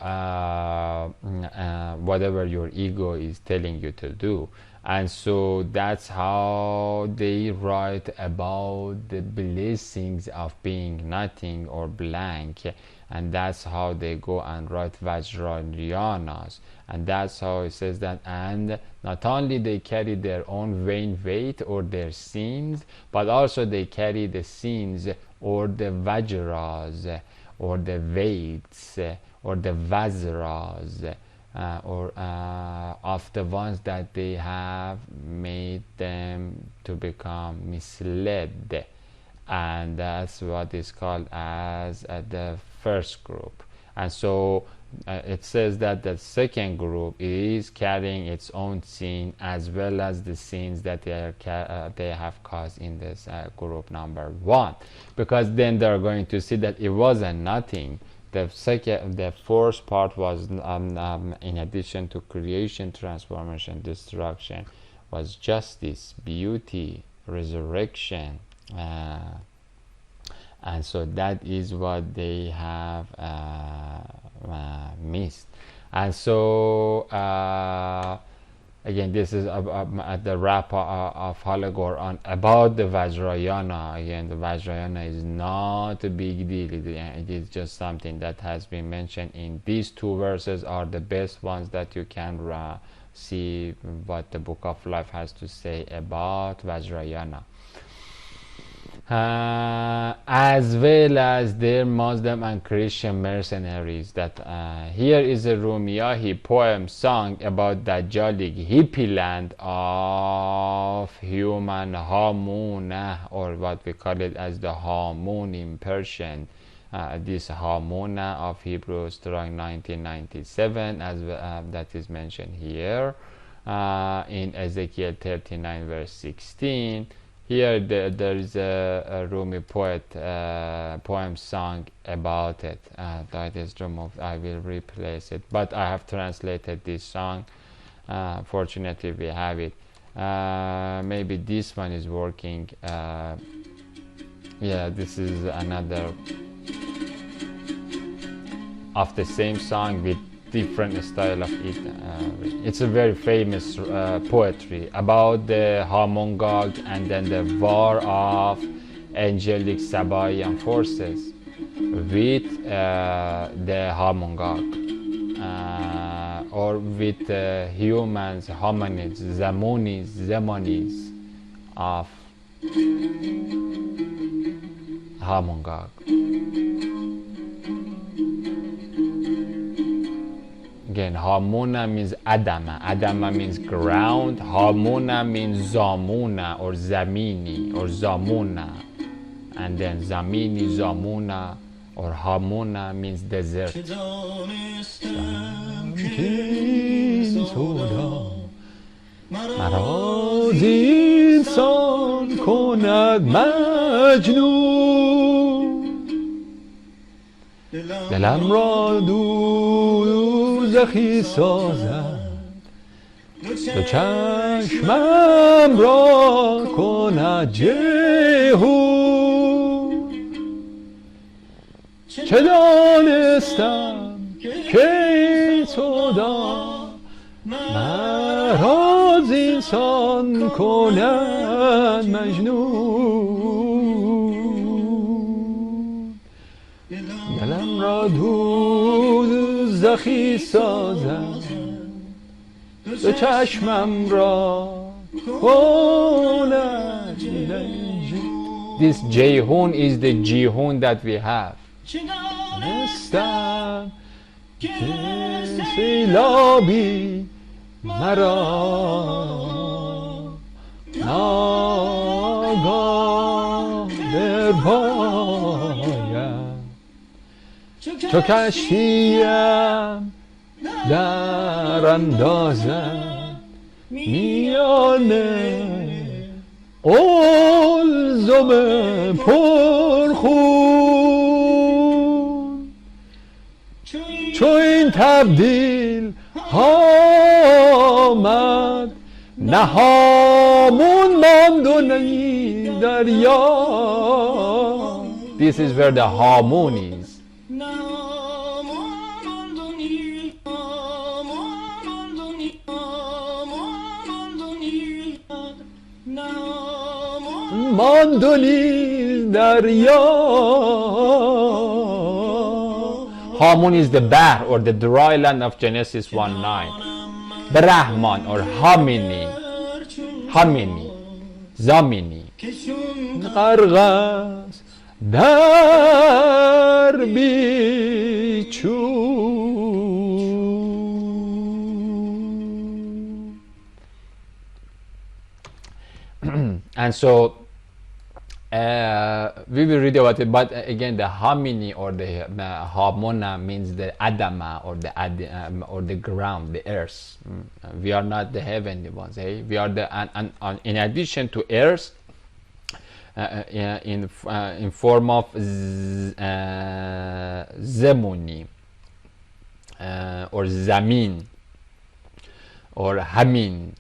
whatever your ego is telling you to do. And so that's how they write about the blessings of being nothing or blank, and that's how they go and write Vajrayanas. And that's how it says that, and not only they carry their own vain weight or their sins, but also they carry the sins or the Vajras or the weights or the Vajras or of the ones that they have made them to become misled. And that's what is called as the first group. And so it says that the second group is carrying its own sin as well as the sins that they have caused in this group number 1, because then they're going to see that it wasn't nothing. The fourth part was in addition to creation, transformation, destruction, was justice, beauty, resurrection, and so that is what they have missed. And so again, this is at the wrap of Holy Quran about the Vajrayana. Again, the Vajrayana is not a big deal. It is just something that has been mentioned in these 2 verses, are the best ones that you can see what the Book of Life has to say about Vajrayana. As well as their Muslim and Christian mercenaries. That here is a Rumiyahi poem sung about the Dajjalic hippie land of human Hamuna, or what we call it as the Hamun in Persian. This Hamuna of Hebrew Strong 1997, as that is mentioned here in Ezekiel 39 verse 16. Here there is a Rumi poet poem song about it. That is removed. I will replace it, but I have translated this song. Fortunately, we have it. Maybe this one is working. Yeah, this is another of the same song with different style of it. It's a very famous poetry about the Gog and then the war of angelic Sabaean forces with the Gog, or with humans, hominids, zemanis of Gog. again, Hamuna means Adama. Adama means ground. Hamuna means Zamuna or Zamini or Zamuna. And then Zamini, Zamuna or Hamuna means desert. مراز انسان کند مجنون دلم را دوزخی سازد دو چشمم را کند جهون چه دانستم که تو مراز انسان کند مجنون دلم را دوزخی سازد دو چشمم را کند. This Jehun is the Jihun that we have. نستم که سیلابی مرا ناگاه برپایم چو کشتیم در اندازم میانه قلزم پرخون چو این تبدیل آمد نه هامون ماند و نه دریا. This is where the Hamun is. ماندونی دریا. Hamun is the Bahr or the dry land of Genesis 1:9. Brahman or Hamini, Zamini. غرق در بیچون. And so we will read about it, but again the Hamini or the Hamona means the Adama or the ground, the earth. We are not the heavenly ones, eh? We are the in addition to earth, in form of Zemuni or Zamin or Hamin,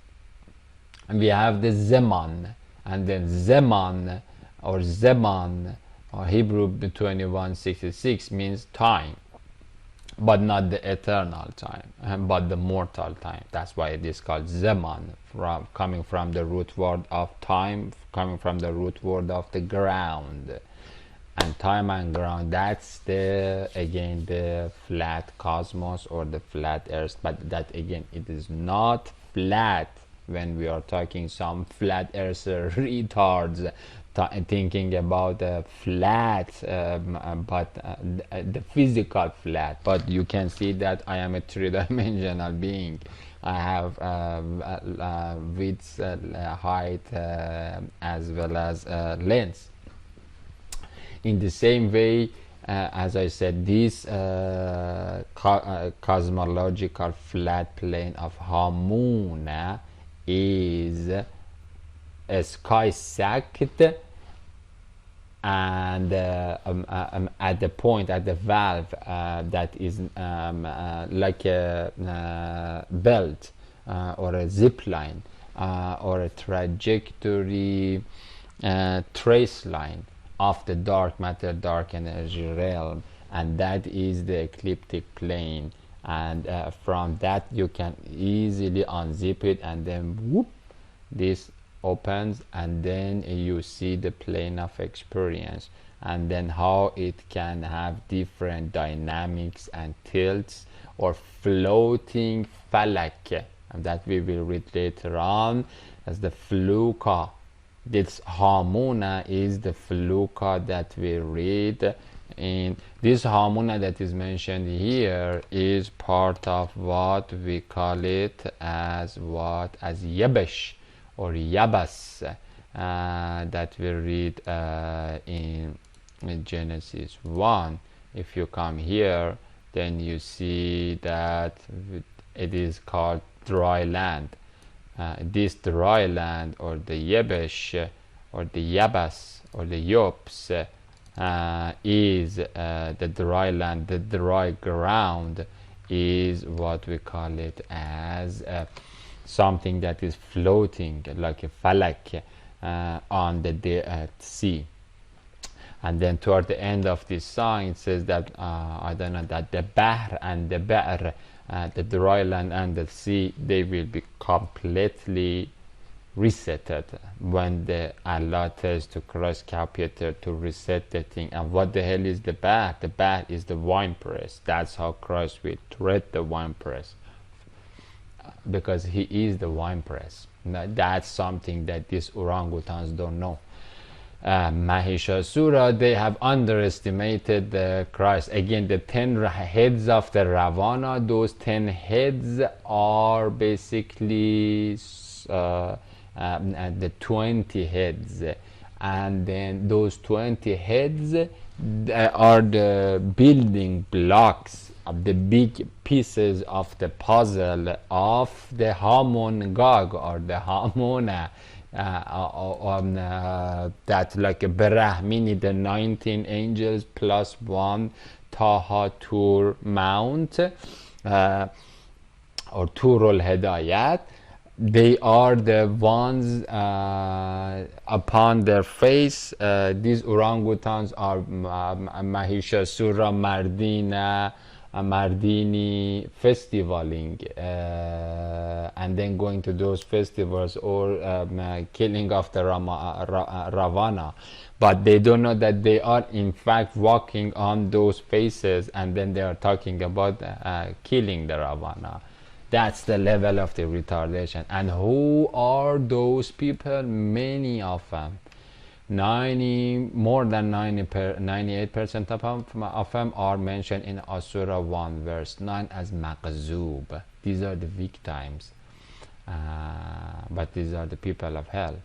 and we have the Zeman, and then Zeman or Zeman or Hebrew 21:66 means time, but not the eternal time, but the mortal time. That's why it is called Zeman, coming from the root word of time, coming from the root word of the ground. And time and ground, that's again the flat cosmos or the flat earth, but that again it is not flat. When we are talking some flat earth retards thinking about the flat, but the physical flat, but you can see that I am a three-dimensional being. I have width, height, as well as length. In the same way, as I said, this cosmological flat plane of Hamuna is a sky sacked, and at the point, at the valve that is like a belt or a zip line or a trajectory trace line of the dark matter, dark energy realm, and that is the ecliptic plane. And from that you can easily unzip it, and then whoop, this opens, and then you see the plane of experience, and then how it can have different dynamics and tilts or floating falak, and that we will read later on as the fluka. This Hamuna is the fluka that we read in this Hamuna that is mentioned here is part of what we call it as Yebesh or Yabas, that we read in Genesis 1. If you come here, then you see that it is called dry land. This dry land, or the Yebesh, or the Yabas, or the Yops, is the dry land, the dry ground is what we call it as something that is floating like a falak on the sea. And then toward the end of this song it says that I don't know, that the Bahr and the Ba'r, the dry land and the sea, they will be completely resetted when the Allah tells to Christ Capital to reset the thing. And what the hell is the Bahr? The Bahr is the wine press. That's how Christ will tread the wine press, because he is the wine press. Now, that's something that these orangutans don't know. Mahishasura, they have underestimated the Christ. Again, the 10 heads of the Ravana, those 10 heads are basically the 20 heads, and then those 20 heads are the building blocks of the big pieces of the puzzle of the Hamon Gog, or the Hamona, that like a Brahmini, the 19 angels plus 1 Taha Tur Mount, or Turul Hedayat. They are the ones upon their face. These orangutans are Mahishasura Mardini festivaling, and then going to those festivals, or killing of the Ravana. But they don't know that they are in fact walking on those faces, and then they are talking about killing the Ravana. That's the level of the retardation. And who are those people? Many of them. More than 98% of them are mentioned in Asura 1 verse 9 as Maqzoob. These are the victims, but these are the people of hell.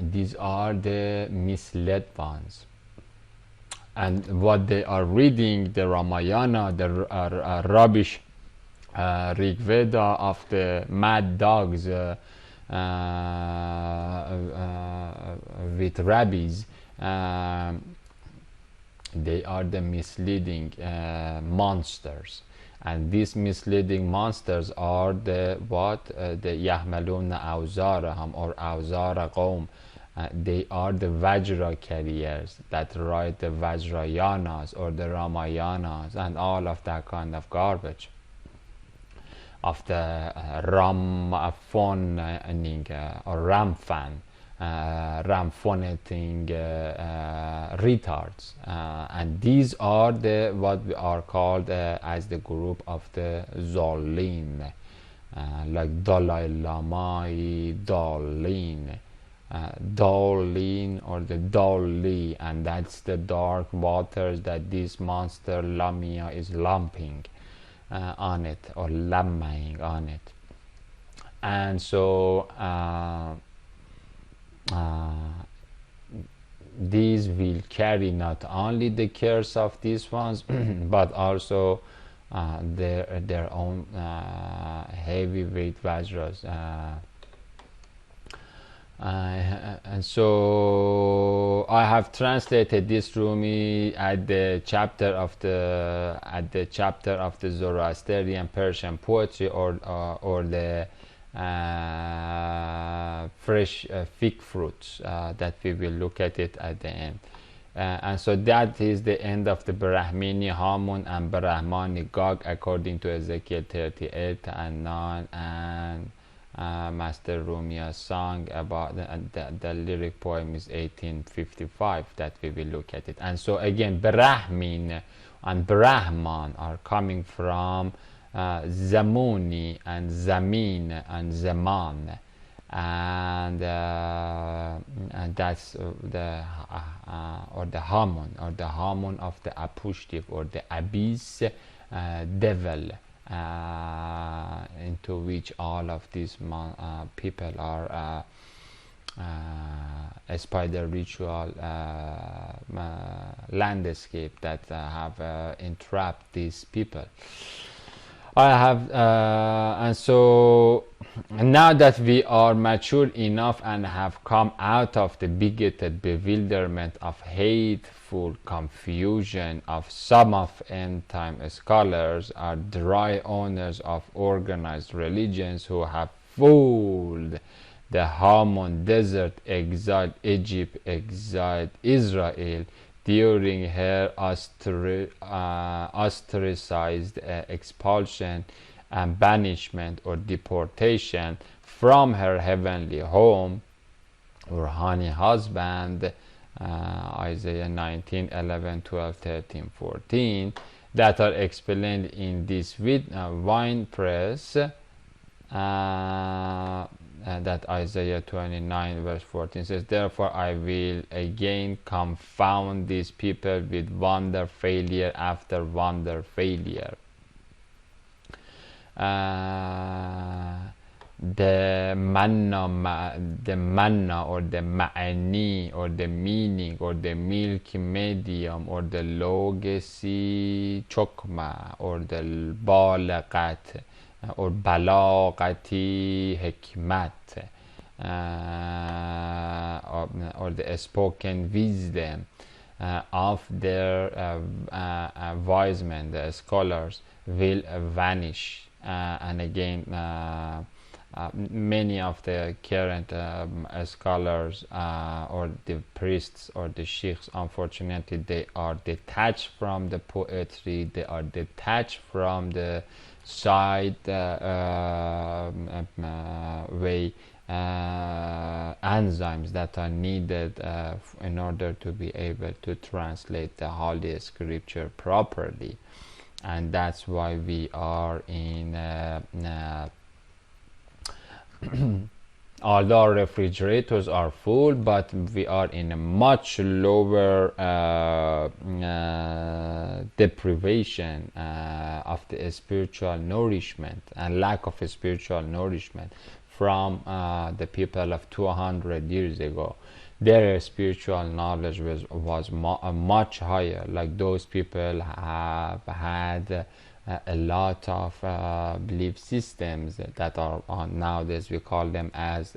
These are the misled ones. And what they are reading, the Ramayana, the rubbish Rig Veda of the mad dogs with rabbis, they are the misleading monsters. And these misleading monsters are the Yahmaluna Awzarahum, or Awzara Qawm. They are the Vajra carriers that write the Vajrayanas or the Ramayanas and all of that kind of garbage, of the Ramphoning or Ramphan, Ramphoneting retards, and these are the what we are called as the group of the Zolin, like Dalai Lama, Dalin. Dolin or the Dolly, and that's the dark waters that this monster Lamia is lumping on it, or lamming on it. And so these will carry not only the curse of these ones but also their own heavyweight Vajras. And so I have translated this Rumi at the chapter of the Zoroastrian Persian poetry, or the fresh fig fruits that we will look at it at the end. And so that is the end of the Brahmini Hamun and Brahmani Gog according to Ezekiel 38 and 9, and Master Rumia's song about the lyric poem is 1855 that we will look at it. And so again, Brahmin and Brahman are coming from Zamuni and Zamin and Zaman, and that's the or the Hamun, or the Hamun of the Apushtif, or the abyss devil, into which all of these people are a spider ritual landscape that have entrapped these people. I have and so now that we are mature enough and have come out of the bigoted bewilderment of hateful confusion of some of end time scholars, are dry owners of organized religions who have fooled the Hammon desert, exiled Egypt, exiled Israel during her ostracized expulsion and banishment or deportation from her heavenly home or honey husband, Isaiah 19, 11, 12, 13, 14, that are explained in this wine press, that Isaiah 29 verse 14 says, therefore I will again confound these people with wonder failure after wonder failure. The manna or the ma'ani or the meaning or the milky medium or the logesi chokma or the balaqat or balagati hikmat, or the spoken wisdom of their wise men, the scholars, will vanish. And again, many of the current scholars or the priests or the sheikhs, unfortunately, they are detached from the poetry, they are detached from the side way enzymes that are needed in order to be able to translate the Holy Scripture properly. And that's why we are in although our refrigerators are full, but we are in a much lower deprivation of the spiritual nourishment and lack of spiritual nourishment from the people of 200 years ago. Their spiritual knowledge was much higher. Like those people have had a lot of belief systems that are nowadays we call them as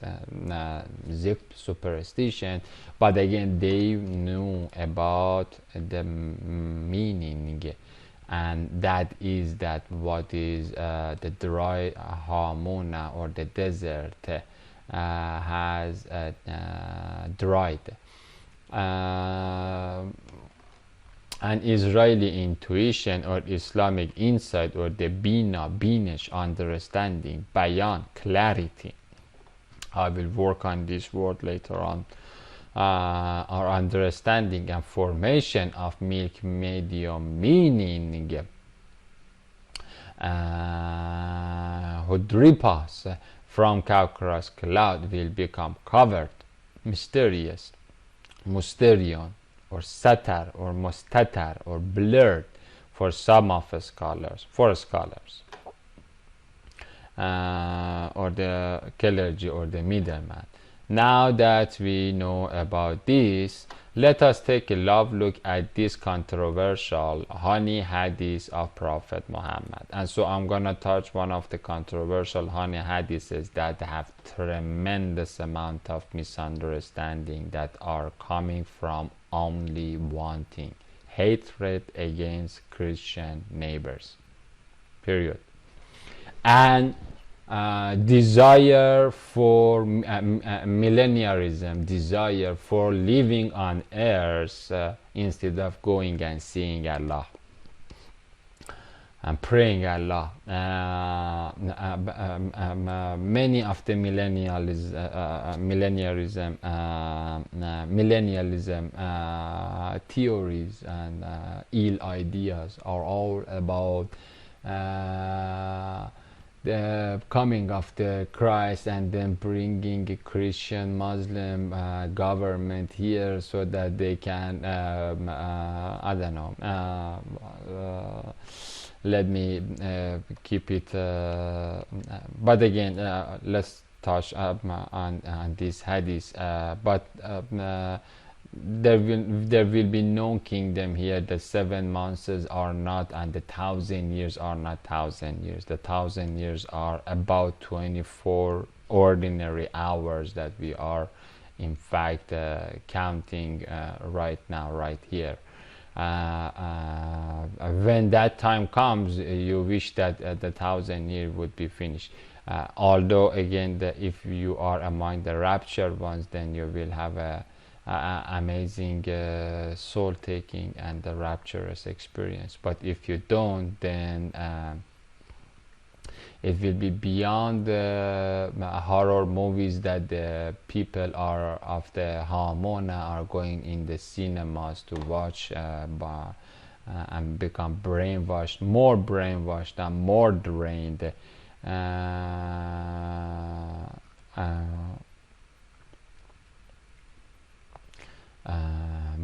superstition, but again they knew about the meaning, and that is that what is the dry Hamuna or the desert has dried. An Israeli intuition or Islamic insight or the Binish understanding, bayan, clarity. I will work on this word later on. Our understanding and formation of milk medium meaning Hudripas from Caucasus cloud will become covered, mysterious, mysterion, or satar or mustatar or blurred for some of the scholars, or the clergy or the middleman. Now that we know about this, let us take a love look at this controversial honey hadith of Prophet Muhammad. And so I'm gonna touch one of the controversial honey hadiths that have tremendous amount of misunderstanding that are coming from only one thing: hatred against Christian neighbors, period, and desire for millennialism, desire for living on earth instead of going and seeing Allah and praying Allah. Many of the millennialism theories and ill ideas are all about the coming of the Christ, and then bringing a Christian Muslim government here so that they can I don't know, let me keep it but again let's touch on this hadith, but there will be no kingdom here. The 7 months are not, and the 1,000 years are not 1,000 years. The 1,000 years are about 24 ordinary hours that we are in fact counting right now, right here. When that time comes, you wish that the 1,000 years would be finished. Although again, if you are among the raptured ones, then you will have a amazing soul taking and the rapturous experience. But if you don't, then it will be beyond the horror movies that the people are of the Hamona are going in the cinemas to watch and become brainwashed, more brainwashed and more drained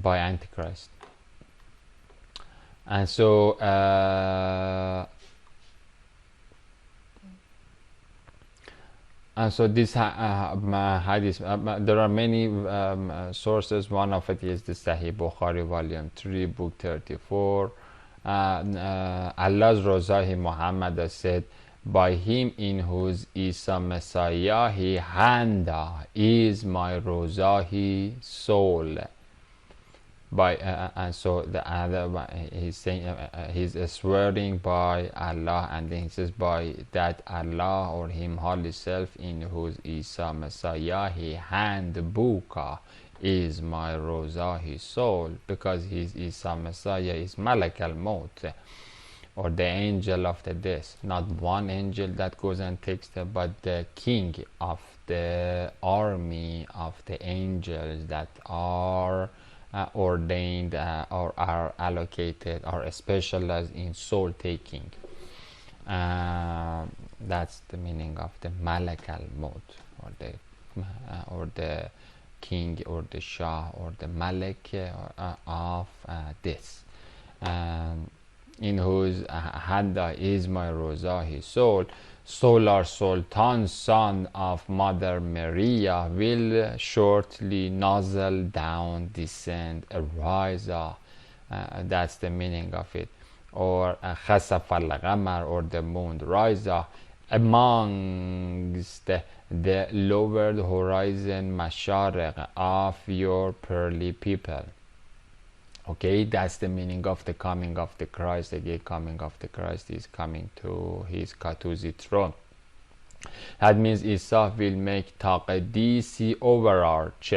by Antichrist. And so this hadith, there are many sources. One of it is the Sahih Bukhari, volume 3, book 34. Allah's Rozahi Muhammad has said, by him in whose Isa Messiah he handa is my Rozahi soul. By and so the other he's saying he's swearing by Allah, and then he says by that Allah or him holy self in whose Isa Messiah he hand buka is my Rozahi soul, because his Isa Messiah is Malak al-Maut, or the angel of the death. Not one angel that goes and takes them, but the king of the army of the angels that are ordained or are allocated or specialized in soul taking. That's the meaning of the Malak al-Maut, or the king or the Shah or the Malik of death. In whose handa is my Rozahi soul. Solar Sultan, son of Mother Maria, will shortly nozzle down, descend, arise. That's the meaning of it. Or Khasaf al-Qamar, or the moon rise amongst the lowered horizon Mashariq of your pearly people. Okay, that's the meaning of the coming of the Christ. Again, coming of the Christ is coming to his Katuzi throne. That means Isa will make Taqdisi overarch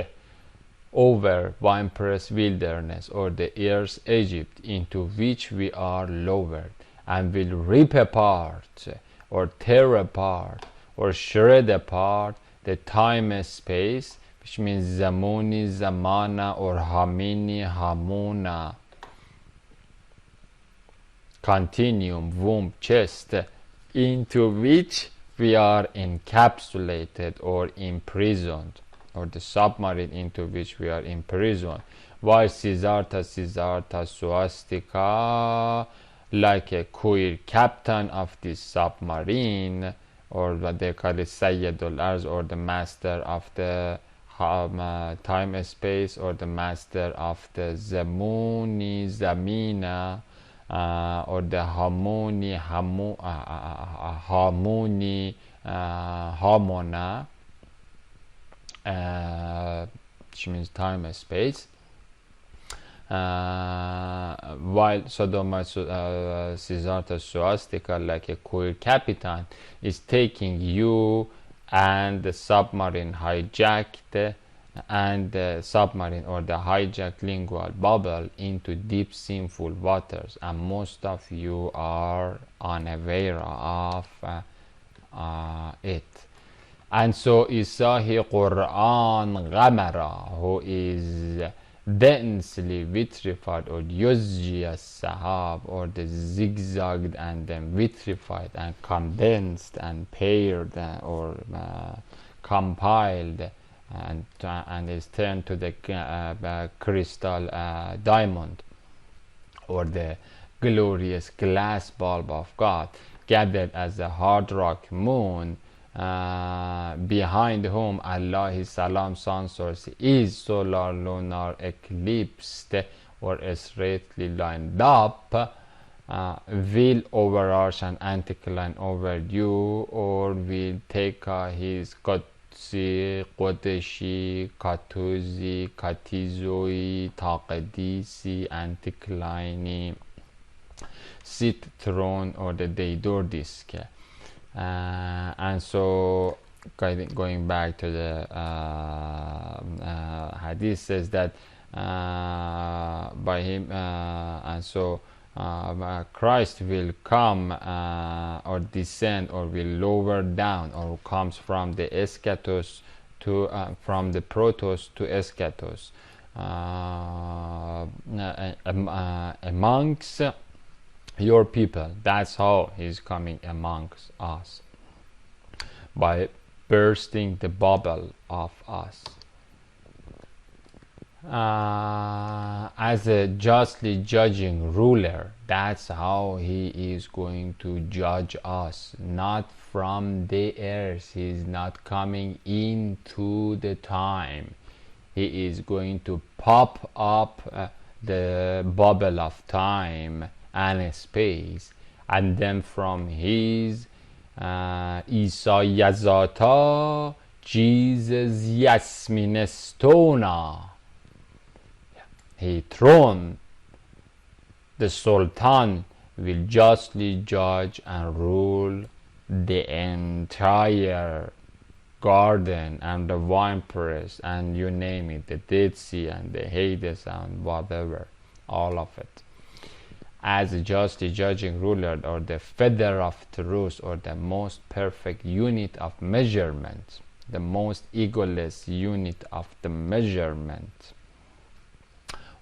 over Winepress wilderness, or the earth's Egypt, into which we are lowered, and will rip apart or tear apart or shred apart the time and space, which means Zamuni, Zamana, or Hamini, Hamuna, continuum, womb, chest, into which we are encapsulated or imprisoned, or the submarine into which we are imprisoned. While Siddhartha Swastika, like a queer captain of this submarine, or what they call it Sayyidul Arz, or the master of the time space, or the master of the Zamuni, Zamina, or the Hamuni, Hamuni, Hamona, which means time and space. While Sodoma Siddhartha Swastika, like a queer captain, is taking you and the submarine hijacked, and the submarine or the hijacked lingual bubble into deep sinful waters, and most of you are unaware of it. And so Isahi Quran Ghamara, who is densely vitrified, or yuzji as-sahab, or the zigzagged and then vitrified and condensed and paired or compiled and is turned to the crystal diamond, or the glorious glass bulb of God, gathered as a hard rock moon, behind whom Allah's salam sun source is solar lunar eclipsed or straightly lined up, will overarch an anticline over you, or will take his قدسی قدشی کاتوزی کاتیزوی تاقدیسی anticlining sit throne, or the Deidor disk. And so going back to the hadith, says that by him and so Christ will come or descend, or will lower down, or comes from the eschatos to from the protos to eschatos, amongst your people. That's how he's coming amongst us, by bursting the bubble of us. As a justly judging ruler, that's how he is going to judge us, not from the earth. He is not coming into the time. He is going to pop up the bubble of time and space, and then from his Isa Yazata, Jesus Yasminestona, he throne, the Sultan will justly judge and rule the entire garden and the wine press and you name it, the Dead Sea and the Hades and whatever, all of it. As a justly judging ruler, or the feather of truth, or the most perfect unit of measurement, the most egoless unit of the measurement,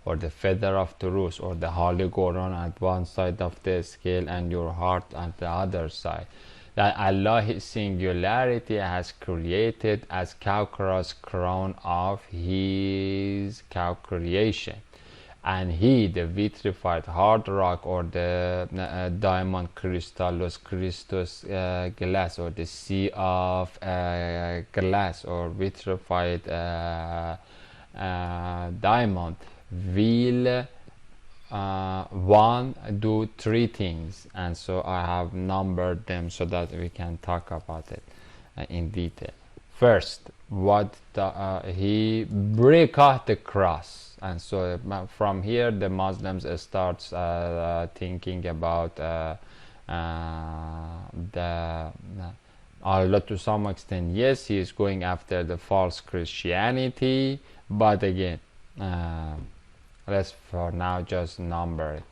or the feather of truth, or the Holy Quran at one side of the scale and your heart at the other side, that Allah, his singularity, has created as Kaukar's crown of his co-creation, and he, the vitrified hard rock, or the diamond crystallus Christus glass, or the sea of glass, or vitrified diamond, will do three things, and so I have numbered them so that we can talk about it in detail. First, what he breaketh the cross, and so from here the Muslims starts thinking about although to some extent yes, he is going after the false Christianity, but again let's for now just number it.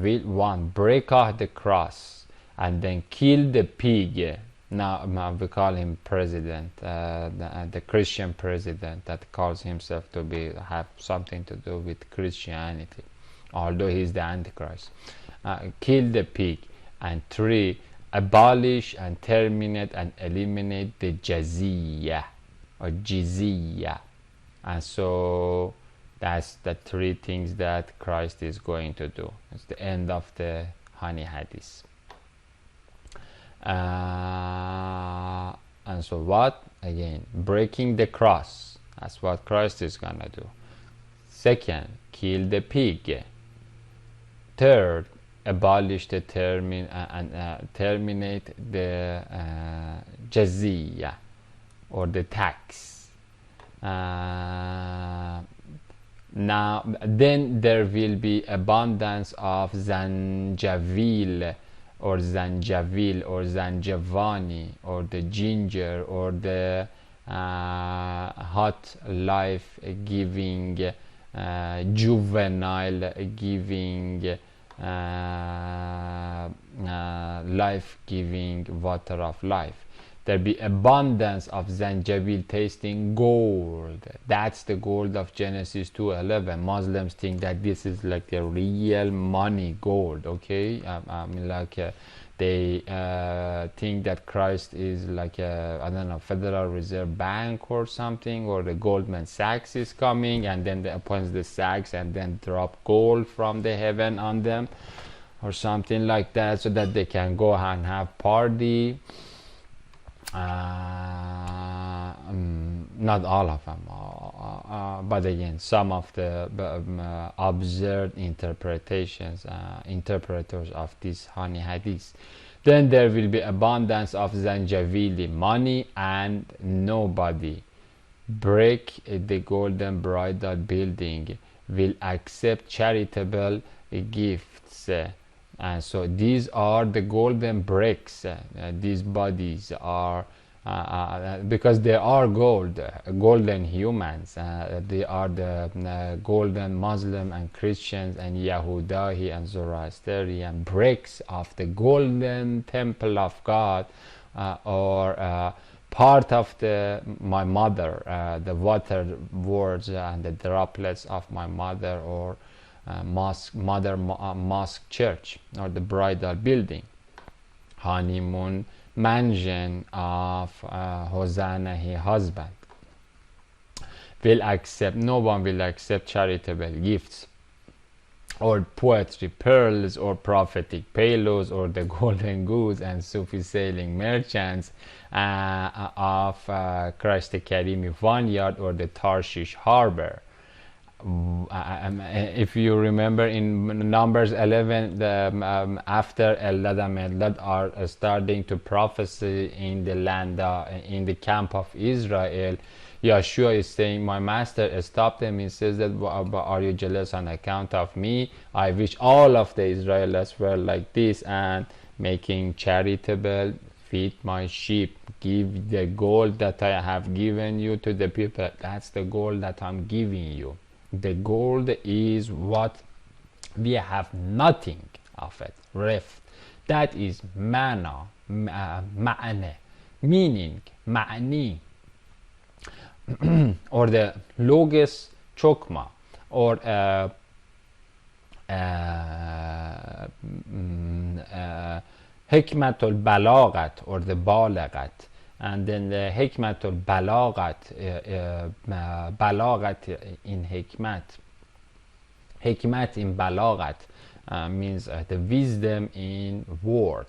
Will one break off the cross and then kill the pig. Now we call him president, the Christian president that calls himself to be have something to do with Christianity, although he's the Antichrist. Kill the pig, and 3, abolish and terminate and eliminate the jizya or jizya. And so that's the 3 things that Christ is going to do. It's the end of the honey hadith. And so what? Again, breaking the cross. That's what Christ is gonna do. 2nd, kill the pig. 3rd, abolish the terminate the jizya or the tax. Now then there will be abundance of zanjavil or zanjavil or zanjavani, or the ginger, or the hot life giving juvenile giving life giving water of life. there be abundance of zanjabil tasting gold. That's the gold of Genesis 2:11. Muslims think that this is like the real money, gold. Okay, I mean, like they think that Christ is like a, I don't know, Federal Reserve Bank or something, or the Goldman Sachs is coming and then they opens the sacks and then drop gold from the heaven on them or something like that, so that they can go and have party. Not all of them, but again, some of the observed interpretations, interpreters of this honey hadith. Then there will be abundance of zanjavili, money, and nobody break the golden bridal building will accept charitable gifts. And so these are the golden bricks. These bodies are because they are golden humans. They are the golden Muslim and Christians and Yahudahi and Zoroastrian bricks of the golden temple of God, or part of my mother, the water words and the droplets of my mother, or mosque church, or the bridal building, honeymoon mansion of Hosanna, her husband, will accept, no one will accept charitable gifts or poetry, pearls, or prophetic payloads, or the golden goods and Sufi sailing merchants of Christ the Karimi vineyard or the Tarshish harbor. If you remember in Numbers 11, after Eldad and Medad are starting to prophesy in the land, in the camp of Israel, Yeshua is saying, my master stopped them. He says that, are you jealous on account of me? I wish all of the Israelites were like this, and making charitable, feed my sheep, give the gold that I have given you to the people. That's the gold that I'm giving you. The gold is what we have nothing of it. Ref. That is mana, ma'ane, meaning, ma'ani, or the logos chokma, or hikmatul balagat, or the balagat. And then the hikmatul balagat, balagat in hikmat in balagat means the wisdom in word.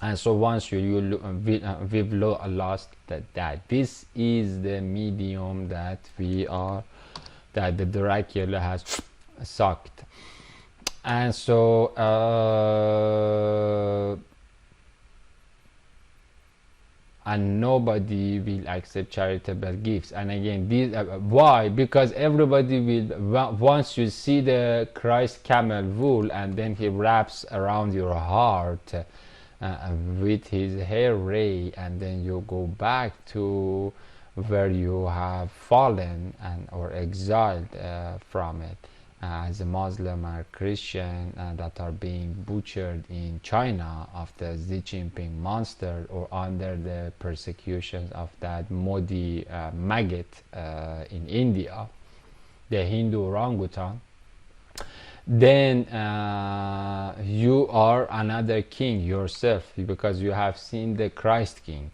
And so once we've lost that this is the medium that we are, that the Dracula has sucked. And so and nobody will accept charitable gifts. And again, these why? Because everybody will, once you see the Christ camel wool and then he wraps around your heart with his hair ray, and then you go back to where you have fallen and or exiled from it, as a Muslim or Christian that are being butchered in China of the Xi Jinping monster, or under the persecutions of that Modi maggot in India, the Hindu orangutan. Then you are another king yourself, because you have seen the Christ king,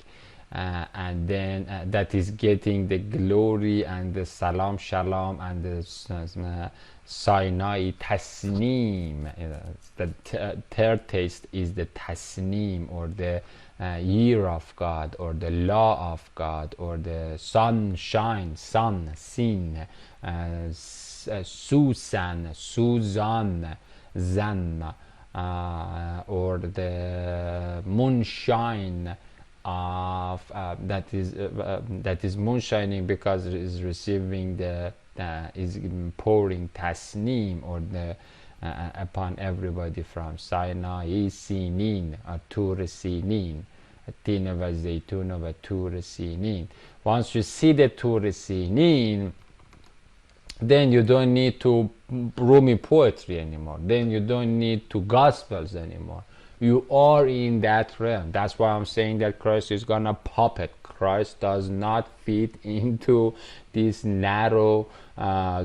and then that is getting the glory and the salam shalom and the Sinai tasneem. The third taste is the tasneem, or the year of God, or the law of God, or the sunshine, sun, sin, Susan, Suzanne, Zan, or the moonshine of that is moonshining, because it is receiving the is pouring tasneem, or the upon everybody from Sinai, Sinin, or Tur Sinin, Tina wa Zaytuna wa Tur Sinin. Once you see the Tur Sinin, then you don't need to Rumi poetry anymore. Then you don't need to Gospels anymore, You are in that realm. That's why I'm saying that Christ is gonna pop it. Christ does not fit into this narrow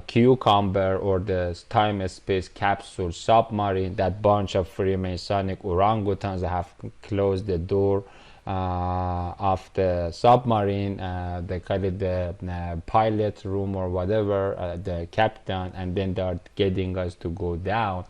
cucumber or the time-space capsule submarine that bunch of Freemasonic orangutans have closed the door of the submarine. They call it the pilot room or whatever, the captain, and then they're getting us to go down.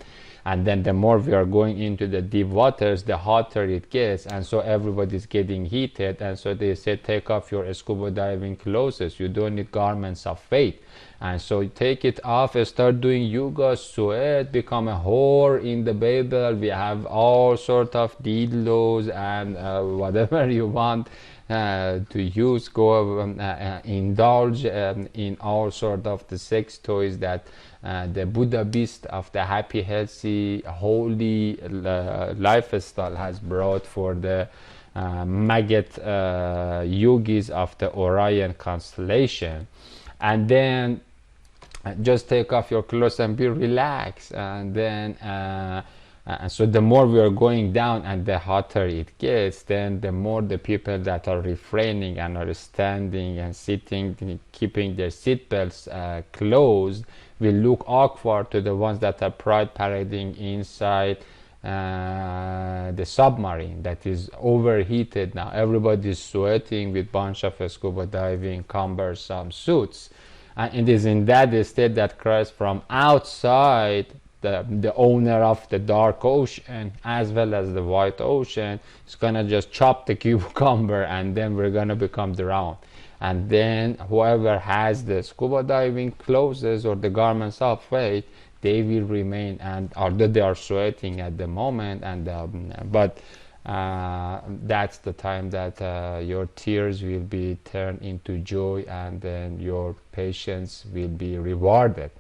And then the more we are going into the deep waters, the hotter it gets, and so everybody's getting heated. And so they say, take off your scuba diving clothes. You don't need garments of faith. And so you take it off and start doing yoga, sweat, become a whore in the Bible. We have all sort of dildos and whatever you want to use. Go indulge in all sort of the sex toys that the Buddha beast of the happy, healthy, holy lifestyle has brought for the maggot yogis of the Orion constellation. And then just take off your clothes and be relaxed. And then so the more we are going down and the hotter it gets, then the more the people that are refraining and are standing and sitting, keeping their seatbelts closed, will look awkward to the ones that are pride parading inside the submarine that is overheated now. Everybody's sweating with bunch of scuba diving cumbersome suits. And it is in that state that Christ from outside, the owner of the dark ocean as well as the white ocean, is gonna just chop the cucumber, and then we're gonna become drowned. And then whoever has the scuba diving clothes or the garments of faith, they will remain, and although they are sweating at the moment, and but that's the time that your tears will be turned into joy, and then your patience will be rewarded.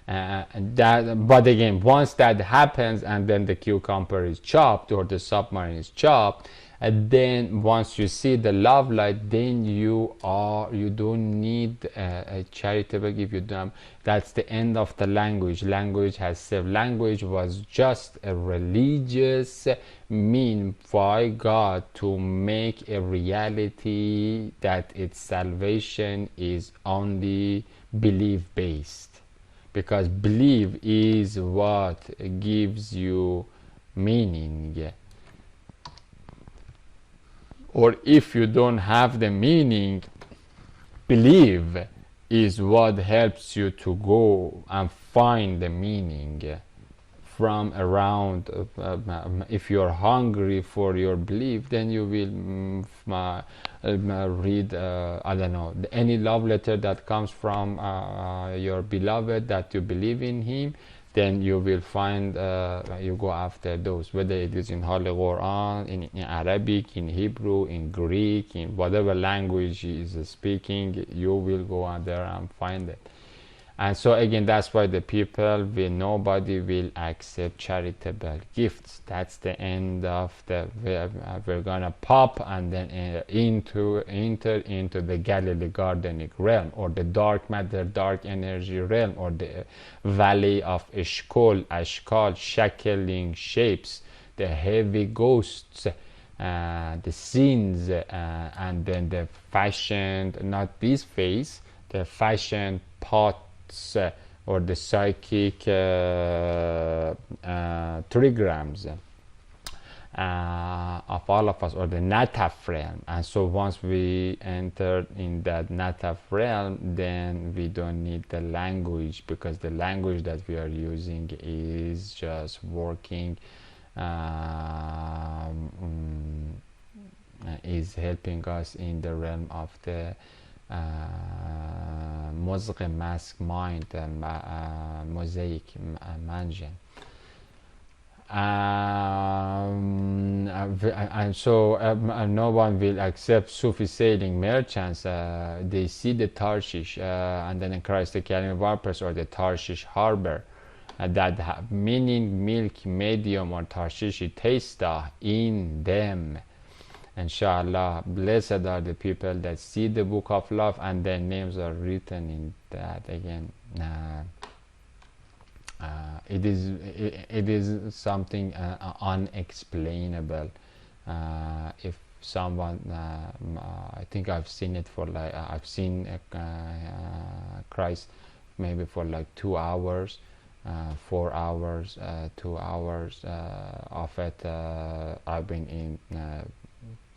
But again, once that happens, and then the cucumber is chopped or the submarine is chopped, and then once you see the love light, then you don't need a charitable gift. That's the end of the language. Language has saved. Language was just a religious mean by God to make a reality that its salvation is only belief based, because belief is what gives you meaning. Or if you don't have the meaning, belief is what helps you to go and find the meaning from around. If you're hungry for your belief, then you will read, I don't know, any love letter that comes from your beloved that you believe in him, then you will find, you go after those, whether it is in Holy Quran, in Arabic, in Hebrew, in Greek, in whatever language he is speaking, you will go out there and find it. And so again, that's why the people nobody will accept charitable gifts. That's the end of the, we're gonna pop and then enter into the Galilee Gardenic realm, or the dark matter, dark energy realm, or the valley of Ashkal, shackling shapes, the heavy ghosts, the sins, and then the fashioned, not this face, the fashioned pots, or the psychic trigrams of all of us, or the Nataf realm. And so once we enter in that Nataf realm, then we don't need the language, because the language that we are using is just working, is helping us in the realm of the مزغ mask mind, mosaic mansion. And so no one will accept Sufi sailing merchants. They see the Tarshish and then in Christ the Kalim Vipers, or the Tarshish harbor, that have meaning milk, medium, or Tarshishi taster in them. Inshallah, blessed are the people that see the book of love and their names are written in that. Again, it is something unexplainable. If someone, I think I've seen it for like I've seen Christ maybe for like 2 hours, 4 hours, 2 hours of it. I've been in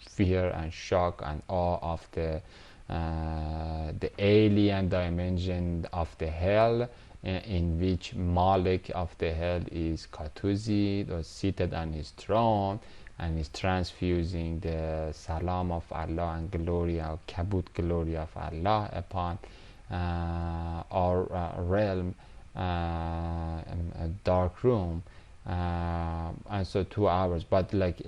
fear and shock and awe of the alien dimension of the hell, in which Malik of the hell is Katuzi, or seated on his throne, and is transfusing the salam of Allah and glory, or kabut glory of Allah upon our realm, a dark room, and so 2 hours. But like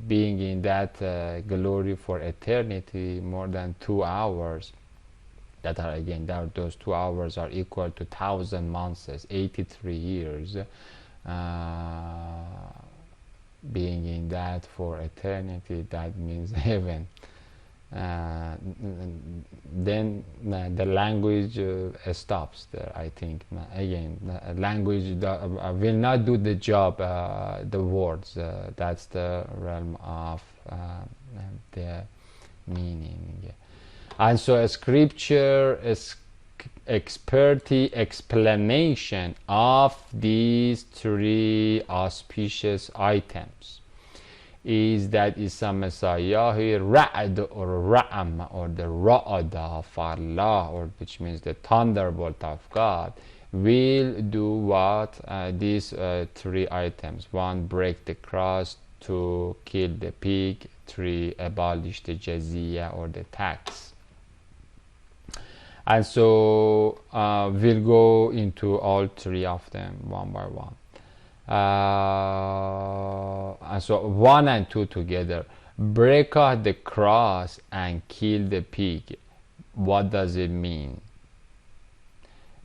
being in that glory for eternity, more than 2 hours, that are again those 2 hours are equal to 1,000 months, 83 years. Being in that for eternity, that means heaven. Then the language stops there. I think again, language will not do the job. The words, that's the realm of the meaning. And so a scripture is explanation of these three auspicious items is that Isa Messiah, Ra'ad or Ra'am, or the Ra'ad of Allah, or which means the thunderbolt of God, will do what? These three items: 1, break the cross; 2, kill the pig; 3, abolish the jizya or the tax. And so we'll go into all three of them one by one. And so 1 and 2 together: break out the cross and kill the pig. What does it mean?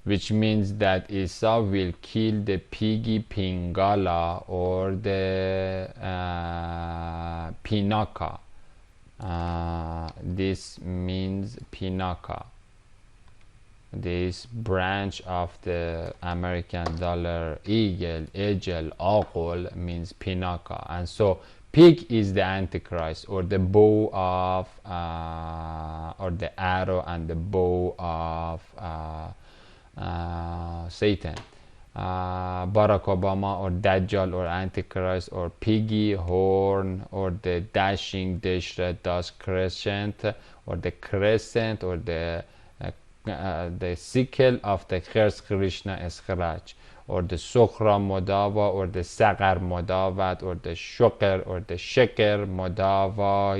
Which means that Isa will kill the piggy pingala, or the pinaka. This means pinaka. This branch of the American dollar eagle, aql, means pinaka. And so pig is the Antichrist, or the bow of or the arrow and the bow of Satan. Barack Obama, or Dajjal, or Antichrist, or piggy horn, or the dashing dashrat das crescent, or the crescent, or the sickle of the Khers Krishna Eskrach, or the Sokhra Modava, or the Sagar Modavat, or the Shoker, or the Sheker Modava,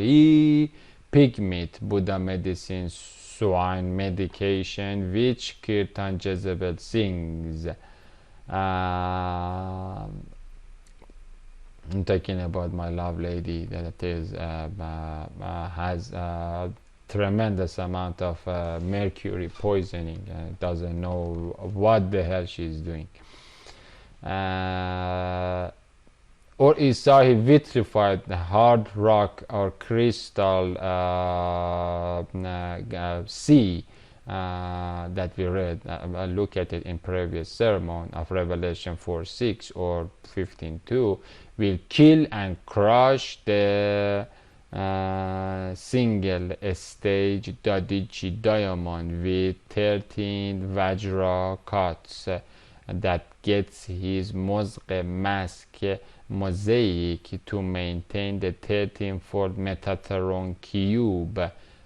pig meat, Buddha medicine, swine medication, which Kirtan Jezebel sings. I'm talking about my love lady that is has tremendous amount of mercury poisoning, and doesn't know what the hell she's doing. Or Isa, he vitrified the hard rock or crystal sea that we read. Look at it in previous sermon of Revelation 4:6 or 15:2. Will kill and crush the single stage Dadichi diamond with 13 Vajra cuts that gets his Mozghe mask mosaic to maintain the 13-fold Metatron cube,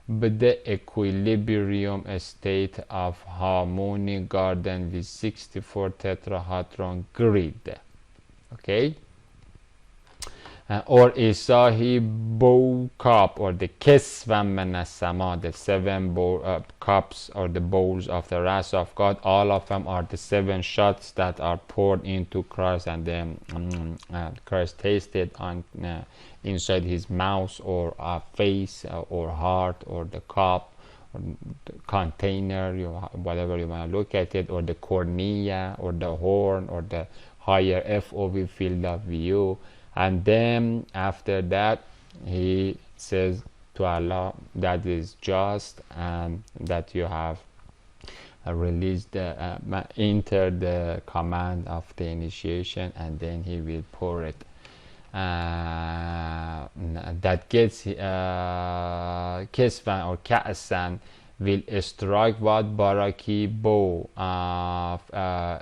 but the equilibrium state of harmony garden with 64 tetrahedron grid. Okay? Or Isahi bow cup, or the Kesvam Menasama, the 7 cups, or the bowls of the wrath of God. All of them are the 7 shots that are poured into Christ, and then Christ tasted on inside his mouth, or face, or heart, or the cup, or the container, whatever you want to look at it, or the cornea, or the horn, or the higher FOV field of view. And then after that, he says to Allah that is just, and that you have release enter the command of the initiation, and then he will pour it. That gets Kesvan or Ka'san will strike what Baraki bow.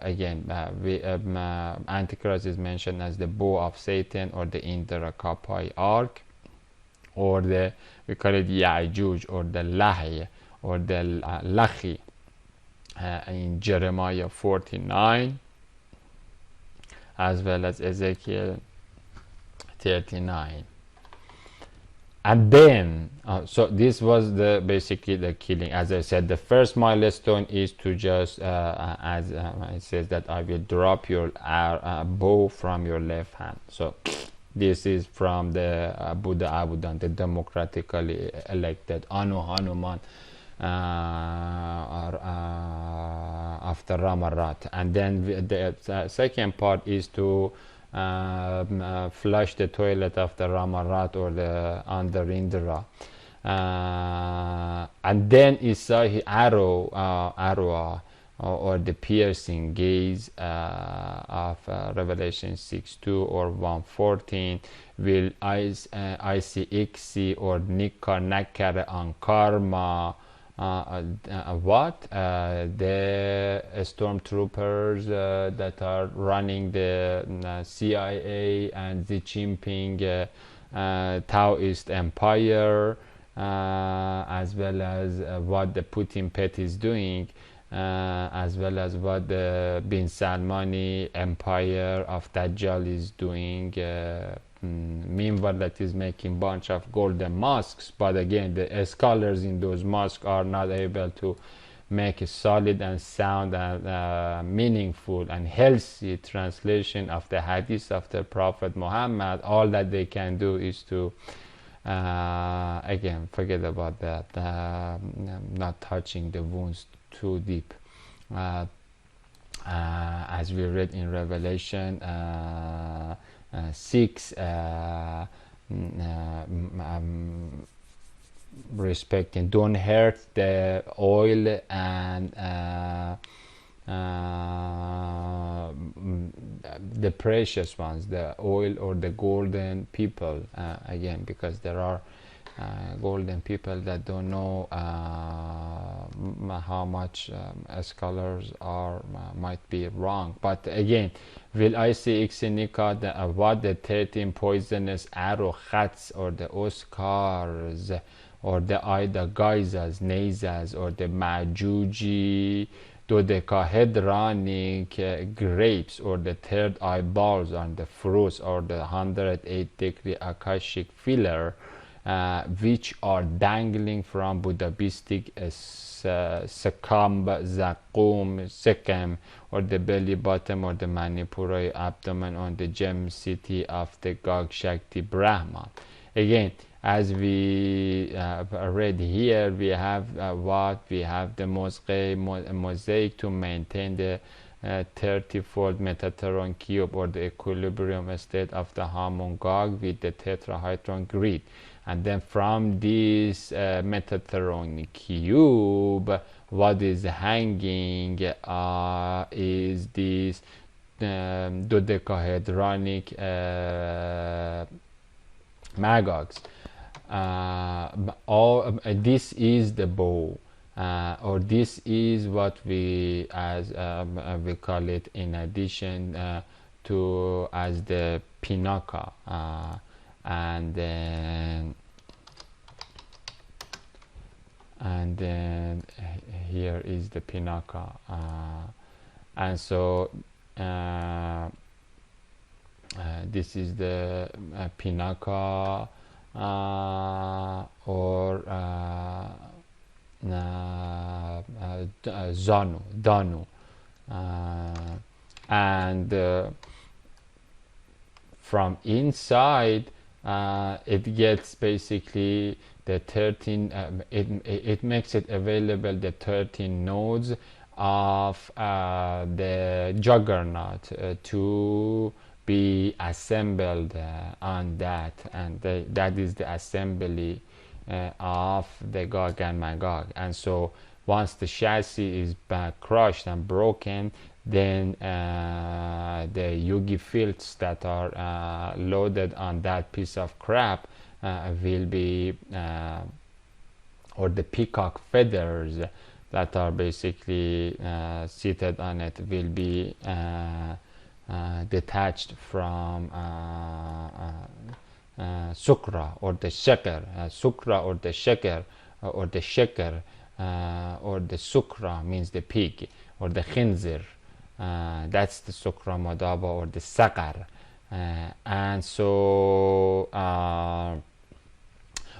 Again, Antichrist is mentioned as the bow of Satan, or the Indra Kapai arc, or we call it Ya'juj, or the Lahi, or the Lachi, in Jeremiah 49, as well as Ezekiel 39. And then so this was basically the killing. As I said, the first milestone is to just as it says that I will drop your bow from your left hand. So this is from the Buddha Abudan, the democratically elected Anu Hanuman, after Ramarat. And then the second part is to flush the toilet of the Ramarat, or the under Indra, and then Isahi arrow, or the piercing gaze of Revelation 6:2 or 1:14 will ICXC or Nikar Nakare on karma. The stormtroopers that are running the CIA and Xi Jinping Taoist empire, as well as what the Putin pet is doing, as well as what the Bin Salmani empire of Dajjal is doing. Meanwhile, that is making bunch of golden mosques, but again, the scholars in those mosques are not able to make a solid and sound and meaningful and healthy translation of the hadith of the Prophet Muhammad. All that they can do is to again, forget about that, not touching the wounds too deep, as we read in Revelation 6, respecting, don't hurt the oil and the precious ones, the oil or the golden people, again, because there are golden people that don't know how much scholars are might be wrong. But again, will I see Ixenika, what the 13 poisonous arrow khats, or the Oscars, or the Ida Gaizas, Nazas, or the Majuji dodecahedronic grapes, or the third eyeballs on the fruits, or the 108-degree Akashic filler, which are dangling from Buddhistic Sakam, Zakum, Sekam, or the belly button, or the Manipura abdomen, on the gem city of the Gog Shakti Brahman. Again, as we read here, we have we have the mosaic to maintain the 30-fold Metatron cube, or the equilibrium state of the Hamon Gog with the tetrahedron grid. And then from this Metatron cube, what is hanging is this dodecahedronic magogs. This is the bow, or this is what we, as we call it, in addition to as the pinaka, and then here is the pinaka, and so this is the pinaka, or Danu, and from inside it gets basically the 13, it makes it available, the 13 nodes of the juggernaut to be assembled on that, and that is the assembly of the Gog and Magog. And so once the chassis is crushed and broken, then the yugi filts that are loaded on that piece of crap will be, or the peacock feathers that are basically seated on it, will be detached from sukra or the sheker, sukra or the sheker, or the sheker, or the sukra means the pig, or the khinzir, that's the sukra madaba, or the sakar. And so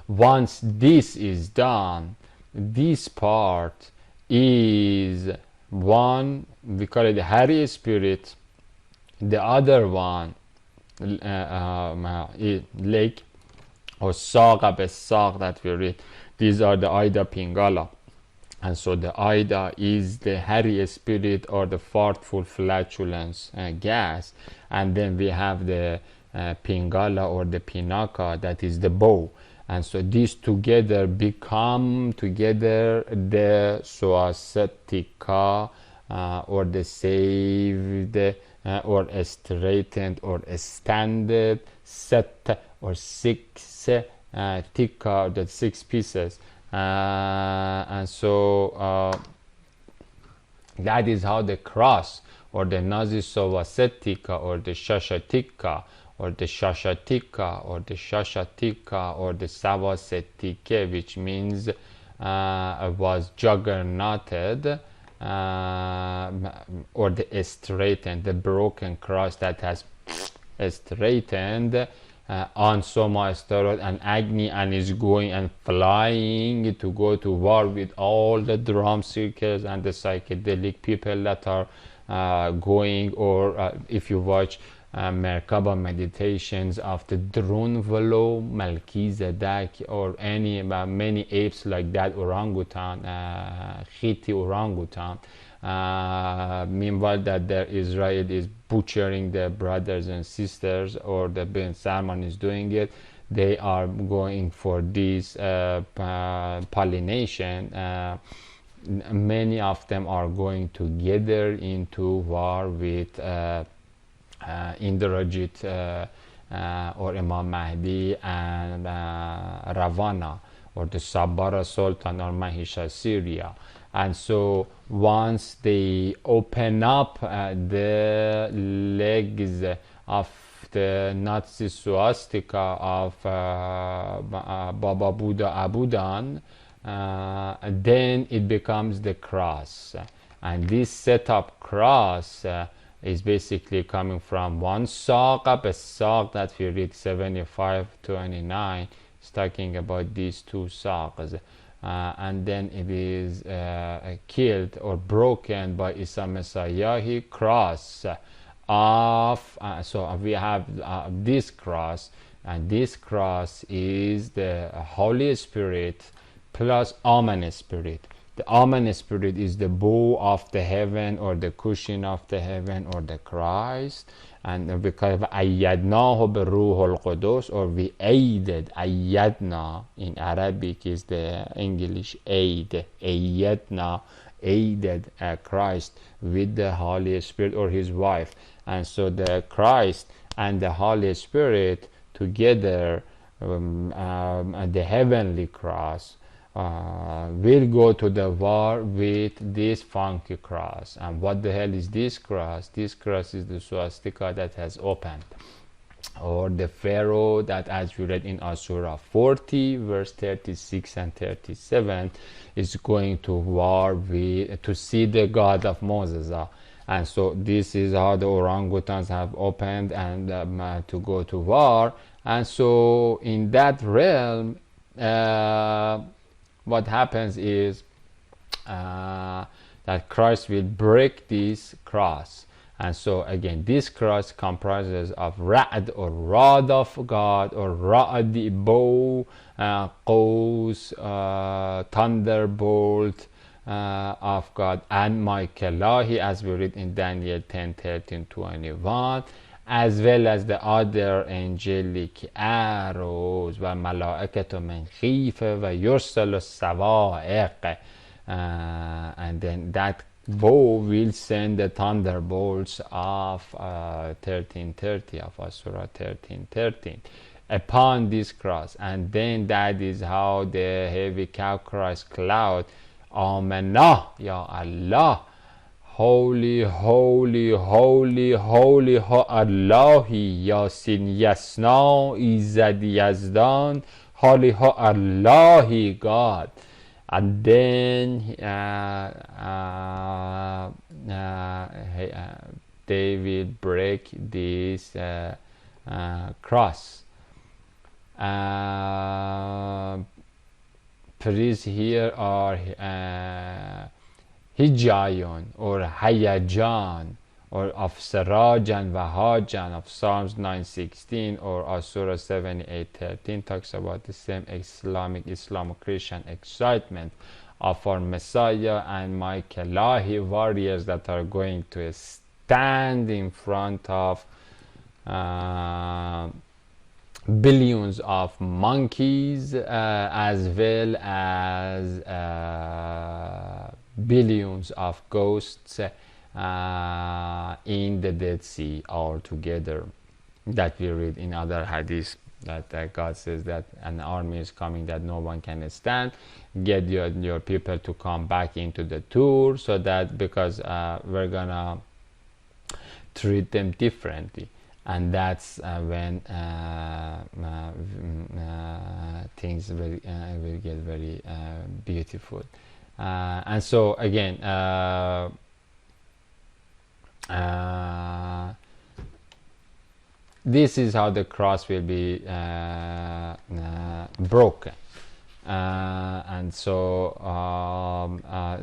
once this is done, this part is one, we call it the Hari spirit, the other one leg or saga besag that we read, these are the Aida Pingala. And so the Aida is the Hari spirit, or the fartful flatulence gas, and then we have the Pingala or the Pinaka, that is the bow. And so these together become together the Suasetika, or the saved, or straightened, or standard set, or six tikka, the 6 pieces. And so that is how the cross, or the Nazisovasetika, or the Shashatika, or the Shashatika, or the Shashatika, or the Savasetike, which means was juggernauted, or the straightened, the broken cross that has straightened on Soma Astaroth and Agni, and is going and flying to go to war with all the drum circles and the psychedelic people that are going, or if you watch Merkaba meditations of the Drunvalo, Melchizedek, or any many apes like that, orangutan, Khiti orangutan. Meanwhile that the Israel is butchering their brothers and sisters, or the Ben Salman is doing it, they are going for this pollination. Many of them are going together into war with Indrajit or Imam Mahdi and Ravana, or the Sabara Sultan or Mahisha Syria. And so once they open up the legs of the Nazi swastika of Baba Buddha Abudan, then it becomes the cross. And this setup cross is basically coming from one saq, a saq that we read 75-29, is talking about these 2 saqs. And then it is killed or broken by Isa Messiahi cross of, so we have this cross, and this cross is the Holy Spirit plus Amen Spirit. The Amen Spirit is the bow of the heaven, or the cushion of the heaven, or the Christ. And because ayyadnahu biruhul qudus, or we aided, ayyadna in Arabic is the English aid, ayyadna, aided Christ with the Holy Spirit, or his wife. And so the Christ and the Holy Spirit together, the heavenly cross, will go to the war with this funky cross. And what the hell is this cross? This cross is the swastika that has opened, or the pharaoh that, as we read in Surah 40 verse 36 and 37, is going to war with, to see the God of Moses. And so this is how the orangutans have opened and to go to war. And so in that realm, what happens is that Christ will break this cross. And so again, this cross comprises of Ra'd, or rod of God, or Ra'd, bow, Qaws, thunderbolt of God, and Michaelahi, as we read in Daniel 10:13-21, as well as the other angelic arrows, و ملائکت من خیفه و یرسل الصواعق and then that bow will send the thunderbolts of 1330 of Surah 1313 upon this cross, and then that is how the heavy cow cries cloud, Amanah, Ya Allah, holy, holy, holy, holy, Allahi, Yasin Yasna, Izzad Yazdan, holy Allahi, God. And then they will break this cross. Please here are Hijayon or Hayajan or of Sarajan Vahajan of Psalms 9:16 or Surah 78:13 talks about the same Islamo-Christian excitement of our Messiah and my Kelahi warriors that are going to stand in front of billions of monkeys as well as billions of ghosts in the Dead Sea altogether, that we read in other hadiths, that God says that an army is coming that no one can stand. Get your people to come back into the tour, so that because we're gonna treat them differently. And that's when things will get very beautiful. And so again, this is how the cross will be broken. And so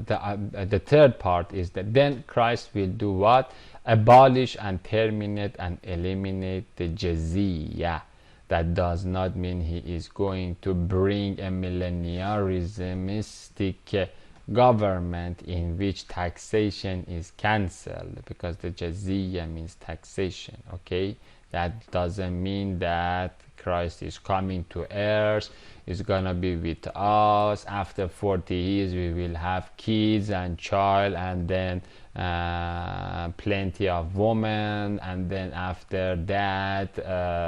the third part is that then Christ will do what? Abolish and terminate and eliminate the jizya. That does not mean he is going to bring a millenarianistic government in which taxation is cancelled, because the jizya means taxation. Okay, that doesn't mean that Christ is coming to earth, is gonna be with us. After 40 years we will have kids and child, and then plenty of women, and then after that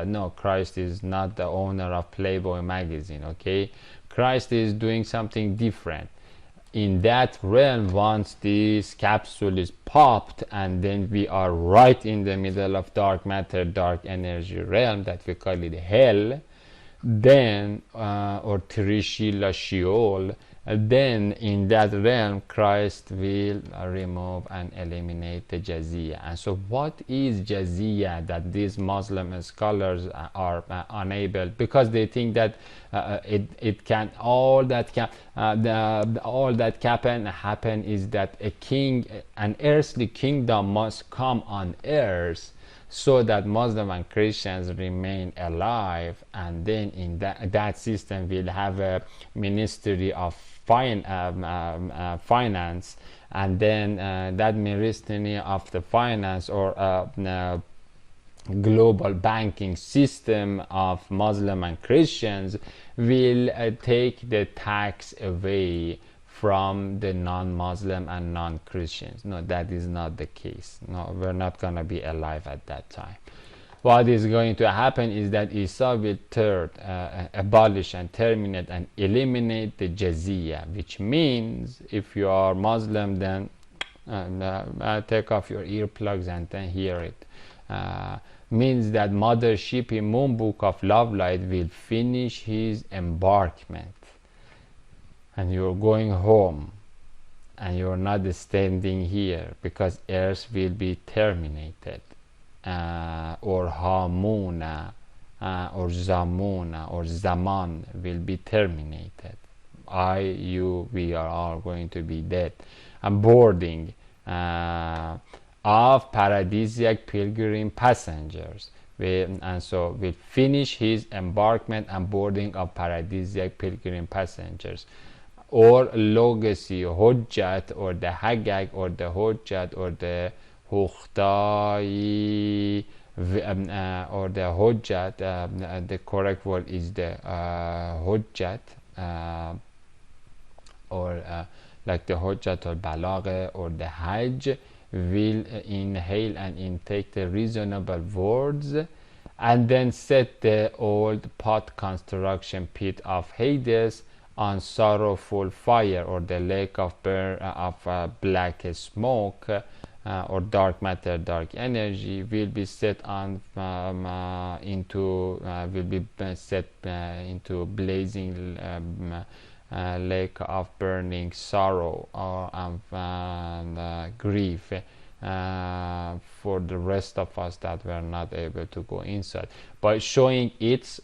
no, Christ is not the owner of Playboy magazine. Okay, Christ is doing something different in that realm. Once this capsule is popped, and then we are right in the middle of dark matter, dark energy realm that we call it hell, then or Trishila Sheol, then in that realm Christ will remove and eliminate the jizya. And so what is jizya that these Muslim scholars are unable, because they think that it can, all that can happen is that a king, an earthly kingdom must come on earth so that Muslim and Christians remain alive, and then in that system we'll have a ministry of finance, and then that ministry of the finance or global banking system of Muslim and Christians will take the tax away from the non-Muslim and non-Christians. No, that is not the case. No, we're not going to be alive at that time. What is going to happen is that Isa will abolish and terminate and eliminate the jizya, which means if you are Muslim, then take off your earplugs and then hear it. Means that Mothership in Moon Book of Love Light will finish his embarkment, and you're going home, and you're not standing here, because Earth will be terminated, or Hamuna, or Zamuna, or Zaman will be terminated. We are all going to be dead. And boarding of paradisiac pilgrim passengers. And so we'll finish his embarkment and boarding of paradisiac pilgrim passengers, or Logasi Hojjat, or the Hagag, or the Hojjat, or the Hukhtai, or the Hojjat. The correct word is the Hojjat, or like the Hujjat al-Balagh or the Hajj, will inhale and intake the reasonable words and then set the old pot construction pit of Hades on sorrowful fire, or the lake of black smoke, or dark matter, dark energy, will be set on into blazing lake of burning sorrow and grief for the rest of us that were not able to go inside, by showing its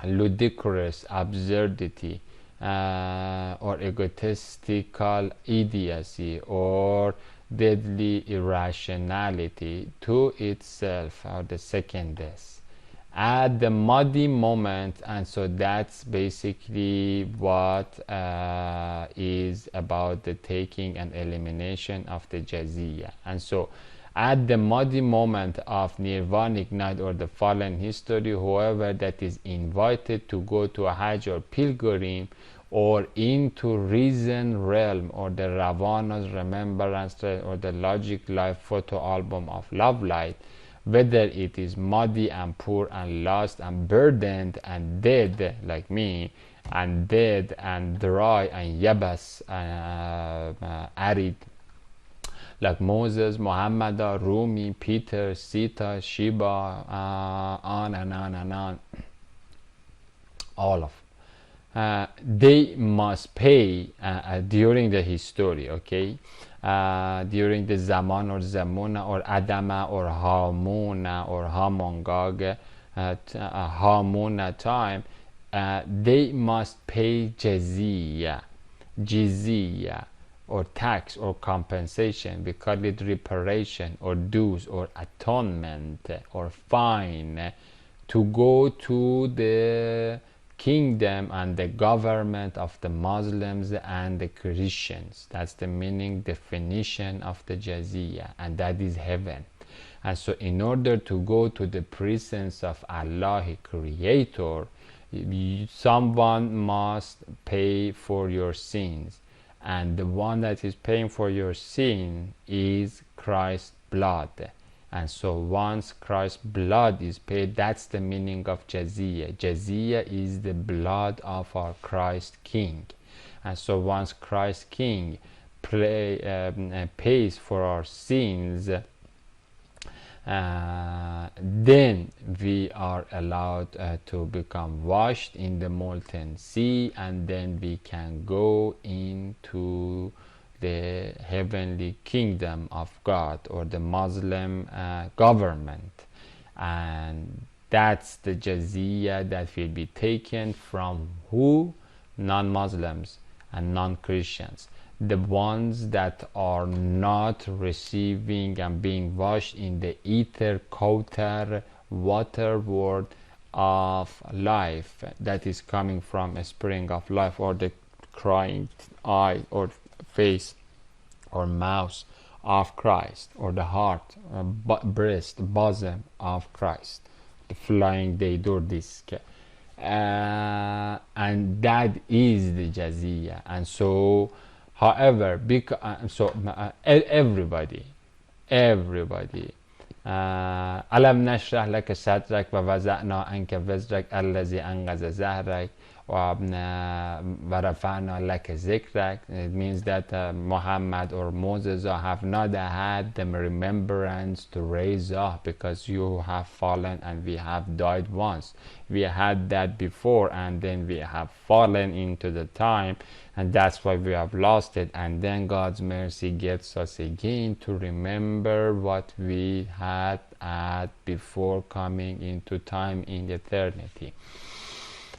ludicrous absurdity or egotistical idiocy or deadly irrationality to itself, or the second death at the Mahdi moment. And so that's basically what is about the taking and elimination of the Jaziyya. And so at the Mahdi moment of Nirvanic night, or the fallen history, whoever that is invited to go to a Hajj or pilgrim or into reason realm, or the Ravana's remembrance, or the Logic Life photo album of love light, whether it is muddy and poor and lost and burdened and dead like me, and dead and dry and yabas, arid like Moses, Muhammad, Rumi, Peter, Sita, Shiva, on and on and on, all of they must pay during the history, okay, during the Zaman or Zamuna or Adama or Hamuna or Hamongag, Hamuna time, they must pay jizya or tax or compensation. We call it reparation or dues or atonement or fine, to go to the kingdom and the government of the Muslims and the Christians. That's the meaning, definition of the jaziyah, and that is heaven. And so in order to go to the presence of Allah, Creator, someone must pay for your sins, and the one that is paying for your sin is Christ's blood. And so once Christ's blood is paid, that's the meaning of jaziyah. Jaziyah is the blood of our Christ King. And so once Christ King pays for our sins, then we are allowed to become washed in the molten sea, and then we can go into the heavenly kingdom of God, or the Muslim government. And that's the jaziyah that will be taken from who? Non-Muslims and non-Christians, the ones that are not receiving and being washed in the ether kautar water world of life that is coming from a spring of life, or the crying eye or face or mouth of Christ, or the heart, breast, bosom of Christ, the flying deidur disk, and that is the jaziyah. And so, however, everybody, alam nashrah laka sadrak wa waza'na anka wazrak allazi anqaza zahrak wa rafa'na laka zikrak. It means that Muhammad or Moses have not had the remembrance to raise up, because you have fallen and we have died once. We had that before, and then we have fallen into the time, and that's why we have lost it. And then God's mercy gets us again to remember what we had before coming into time in eternity.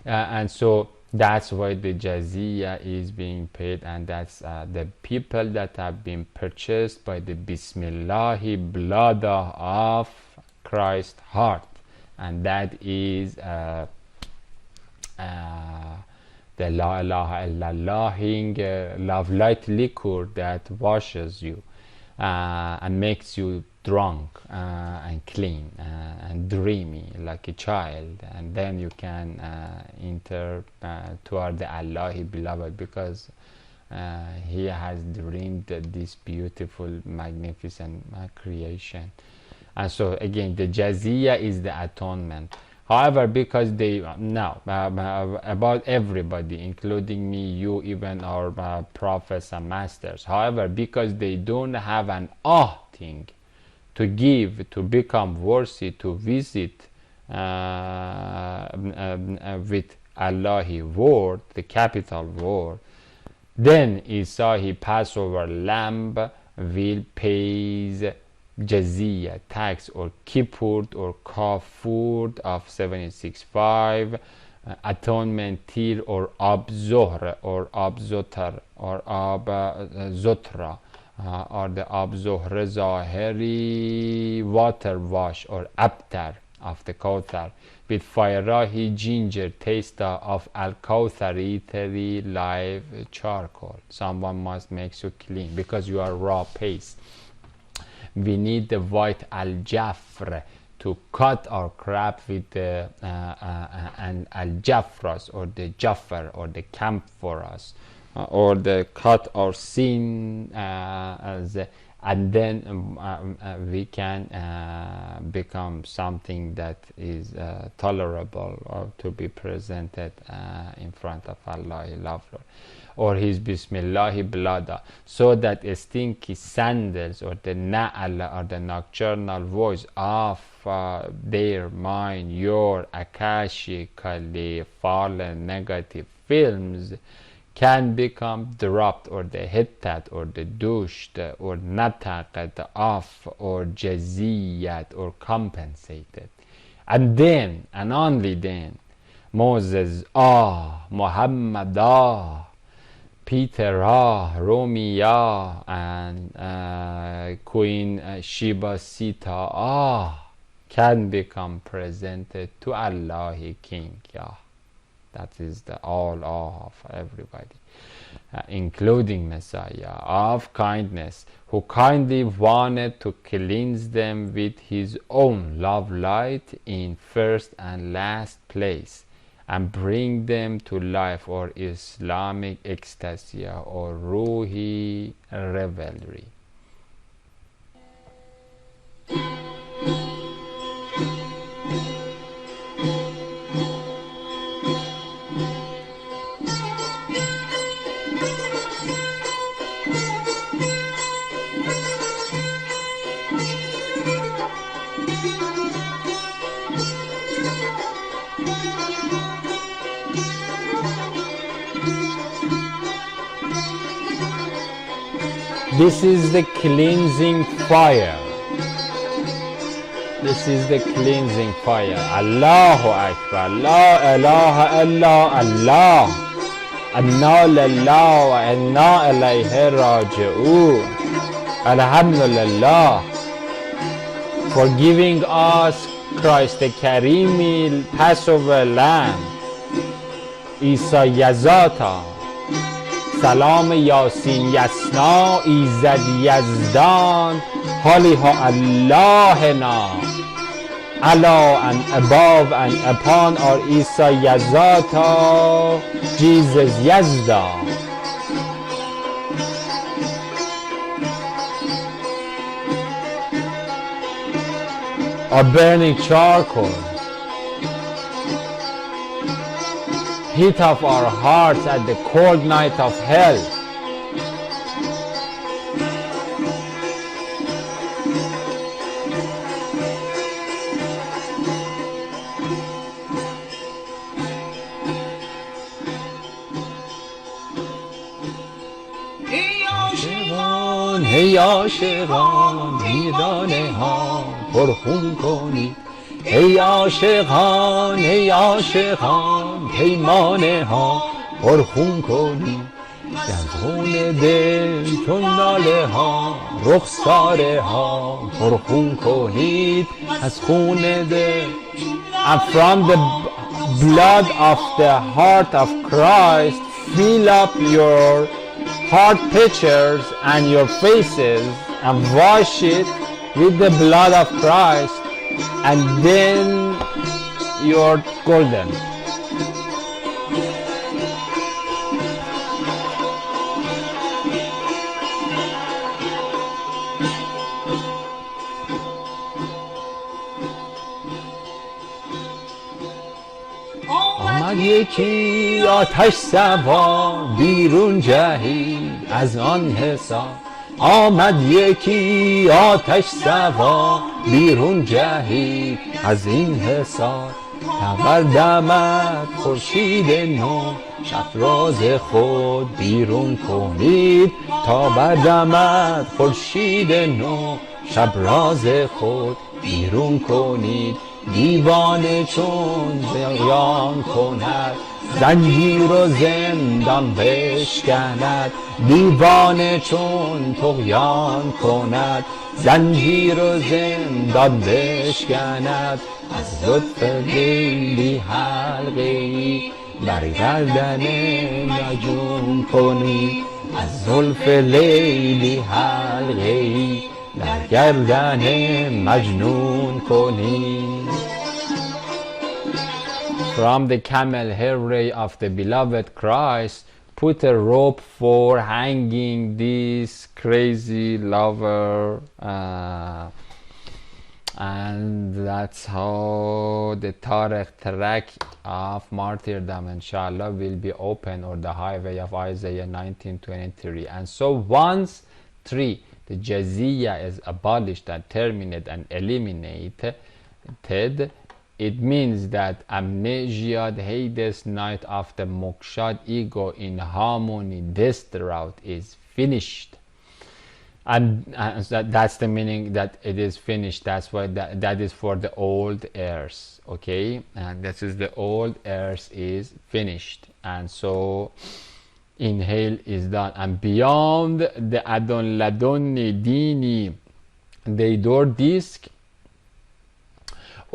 And so that's why the jaziyah is being paid, and that's the people that have been purchased by the Bismillahi blood of Christ's heart, and that is the La ilaha illallah love light liquor that washes you and makes you drunk and clean and dreamy like a child, and then you can enter toward the Allah beloved, because he has dreamed this beautiful, magnificent creation. And so again, the jaziyah is the atonement. However, because they now about everybody, including me, you, even our prophets and masters. However, because they don't have an thing to give, to become worthy to visit with Allahi word, the capital word, then Isa, he Passover lamb, will pays jaziyah, tax, or kippur or kafur of 76.5, atonement tir, or ab zohr, or ab zotar, or ab zotra, or the ab zohr zahiri water wash, or abtar of the Kauthar, with fayrahi ginger taste of al Kauthari live charcoal. Someone must make you clean because you are raw paste. We need the white al-jafr to cut our crab with the and al-jafras, or the jafar, or the camphoras, or the cut our sin and then we can become something that is tolerable, or to be presented in front of Allah, lovely, or his Bismillahi blada, so that stinky sandals, or the na'ala, or the nocturnal voice of their mind, your akashically fallen negative films, can become dropped, or the hittat, or the dushed, or nataqat off, or jaziyat, or compensated. And then, and only then, Moses Muhammad Peter Romia, and Queen Sheba Sita can become presented to Allah King. That is the all of everybody, including Messiah of kindness, who kindly wanted to cleanse them with his own love light in first and last place, and bring them to life, or Islamic ecstasy, or Ruhi revelry. This is the cleansing fire. This is the cleansing fire. Allahu Akbar. La ilaha illa Allah. Anna lillahi wa inna ilayhi raji'un. Alhamdulillah for giving us Christ the Kareem, Passover Lamb, Isa Yazata, Salam Yasin Yasna, Izad Yazdan, Haliha Allahna, Allah and above and upon our Isa Yazata, Jesus Yazda. A burning charcoal, heat of our hearts at the cold night of hell. Hey عاشقان میدانه ها پرخون کنید ای عاشقان پیمانه ها پرخون کنید از خون دل چون ناله ها رخساره ها پرخون کنید از خون دل. And from the blood of the heart of Christ fill up your heart pictures and your faces and wash it with the blood of Christ, and then you're golden. آمد یکی آتش سوار بیرون جهید از آن حصار. آمد یکی آتش سوار بیرون جهید از این حصار. تبردمد خورشید نو شب راز خود بیرون کنید. تا بردمد خورشید نو شب راز خود بیرون کنید. دیوانه چون زیان کند زنجیر و زندان بشکند. دیوانه چون طغیان کند زنجیر و زندان بشکند. از لطف لیلی حلقه‌ای بر گردن مجنون کنید. از زلف لیلی حلقه‌ای در گردن مجنون کنید. From the camel hair ray of the beloved Christ, put a rope for hanging this crazy lover. And that's how the Tariq track of martyrdom inshallah will be open, or the highway of Isaiah 19:23. And so once 3, the Jaziyah is abolished and terminated and eliminated, it means that amnesia, the Hades night of the Mokshad ego in harmony, this route is finished. And that's the meaning that it is finished. That's why that is for the old earth, okay? And this is the old earth is finished. And so inhale is done. And beyond the Adon Ladonni Dini, the door disc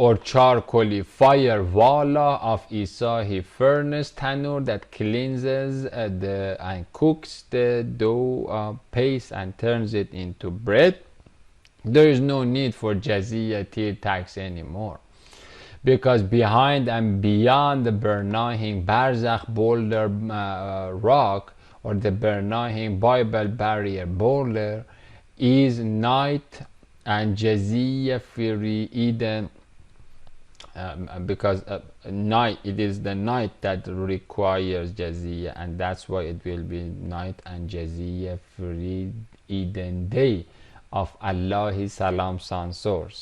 or charcoaly fire wala of Isahi furnace tanur that cleanses and cooks the dough paste and turns it into bread. There is no need for Jaziyah tir tax anymore, because behind and beyond the Bernahim Barzakh boulder rock, or the Bernahim Bible barrier boulder, is night and Jaziyah free Eden. Because night, it is the night that requires Jaziyah, and that's why it will be night and Jaziyah free Eden day of Allah's Salam Sun Source,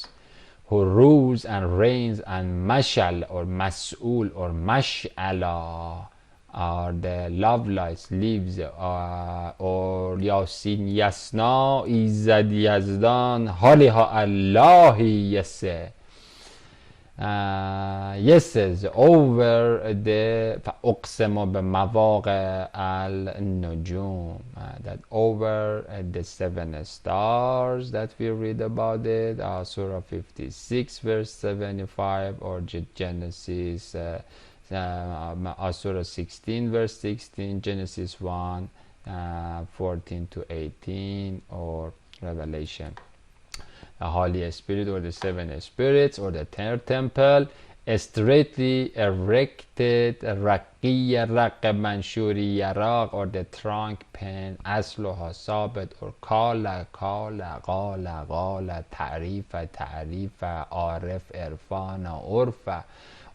who rules and reigns, and Mashal or Mas'ul or Mash'ala are the love lights, leaves, or Yasin Yasna Izad Yazdan Haliha Allahi Yaseh. Yeses over the أقسم بمواقع النجوم, that over the 7 stars that we read about it, Surah 56 verse 75, or Genesis Surah 16 verse 16, Genesis 1 14 to 18, or Revelation. The Holy Spirit or the 7 spirits or the 3rd temple, straightly erected, Raqiya Raq Manshuri Yaraq, or the trunk pen, Asluha Sabit, or Qala Qala Qala Qala, Ta'rifa Ta'rifa, Arif Irfana Urfa,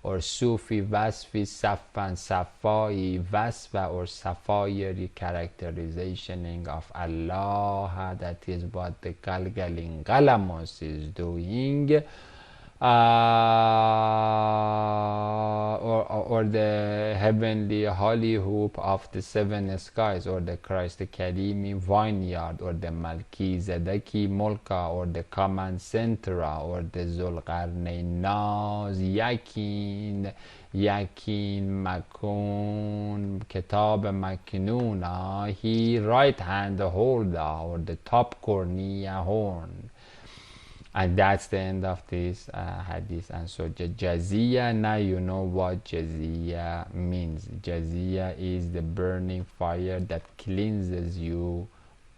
or Sufi Vasfi Safan Safai Vasfa, or Safai characterization of Allah. That is what the Galgalin Galamos is doing. Or the heavenly holy hoop of the 7 skies, or the Christ Karimi vineyard, or the Malki-Zedeki Mulka, or the command centra, or the Zulqarnain Naz Yakin Makun Kitab Maknuna, he right hand holder, or the top cornea horn. And that's the end of this hadith. And so Jaziyah, now you know what Jaziyah means. Jaziyah is the burning fire that cleanses you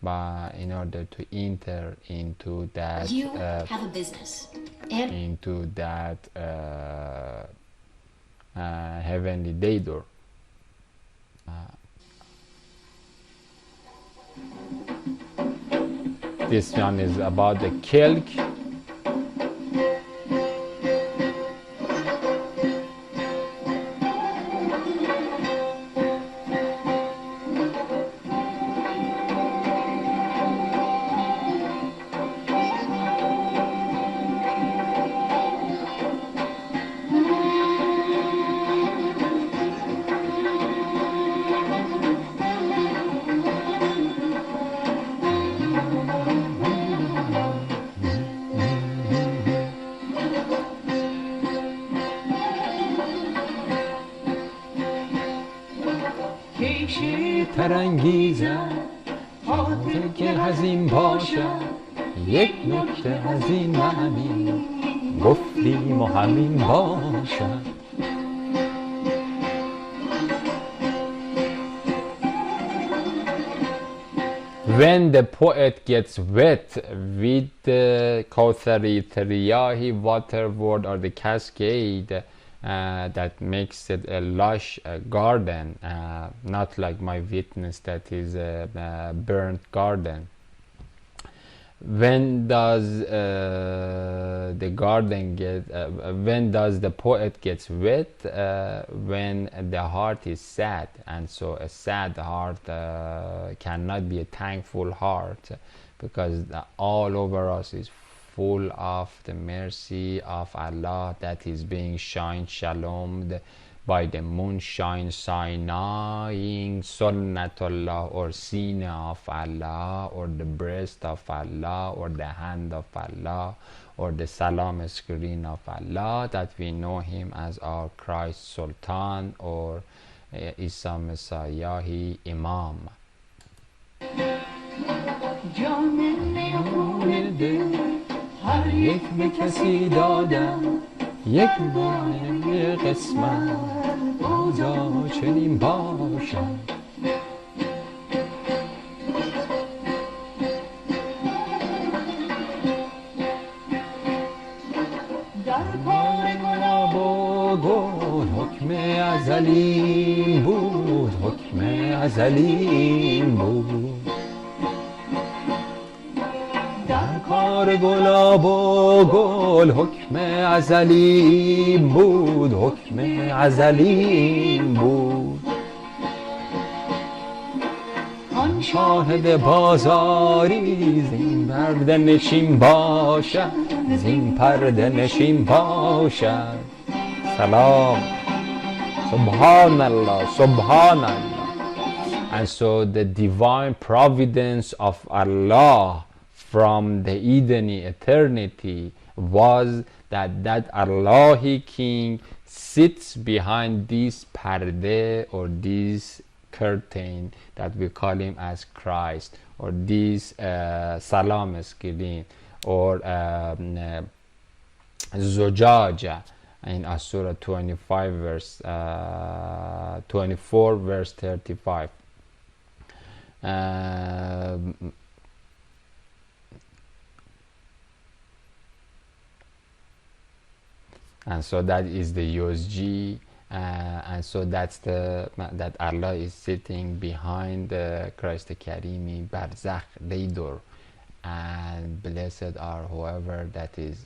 in order to enter into that you have a business and into that heavenly day door. This one is about the Kilk. خطر انگیزد حاضر که هزین باشد یک نکته از این معنی گفتیم و همین باشد. When the poet gets wet with the Kauthari Tariyahi water word or the cascade that makes it a lush garden, not like my witness that is a burnt garden. When does the garden get? When does the poet gets wet? When the heart is sad, and so a sad heart cannot be a thankful heart, because all over us is full of the mercy of Allah that is being shine shalomed by the moonshine shining Sunnatullah, or Sina of Allah, or the breast of Allah, or the hand of Allah, or the salam screen of Allah, that we know him as our Christ Sultan, or Isa Messiah Imam. هر یک به کسی دادم یک بار قسمت بازا چنین باشم. در کار گلاب و گل حکم ازلیم بود، حکم ازلیم بود. کار گلاب و گل حکم ازلی بود، حکم ازلی بود. آن شاهد بازاری زین پرده نشین باشد، زین پرده نشین باشد. سلام. سبحان الله، سبحان الله. And so the divine providence of Allah from the Edeni eternity was that Allahi King sits behind this pardeh, or this curtain that we call him as Christ, or this salam screen, or zojaja in Surah 25 verse 24 verse 35. And so that is the USG, and so that's that Allah is sitting behind Christ Karimi Barzakh Leidur, and blessed are whoever that is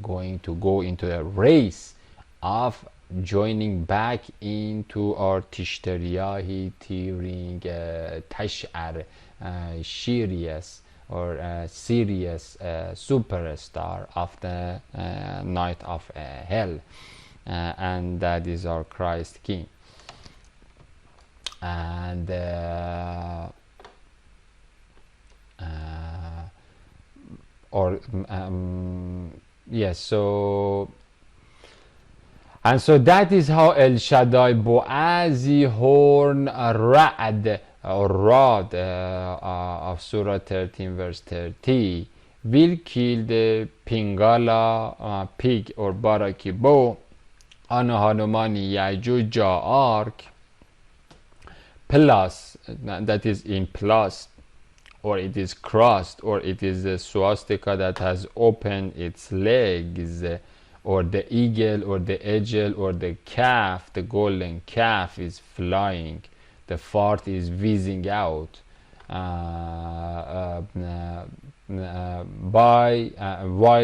going to go into a race of joining back into our Tishtariyahi Tearing Tash'ar Shirias, or serious superstar of the night of hell, and that is our Christ King. And yes, so and so that is how El Shaddai Boazi Horn Ra'ad or Rod of Surah 13 verse 30 will kill the Pingala pig or Barakibo on Hanumani Yajuja ark, plus, that is in plus, or it is crossed, or it is the swastika that has opened its legs, or the eagle, or the egel, or the calf, the golden calf is flying, the fart is whizzing out while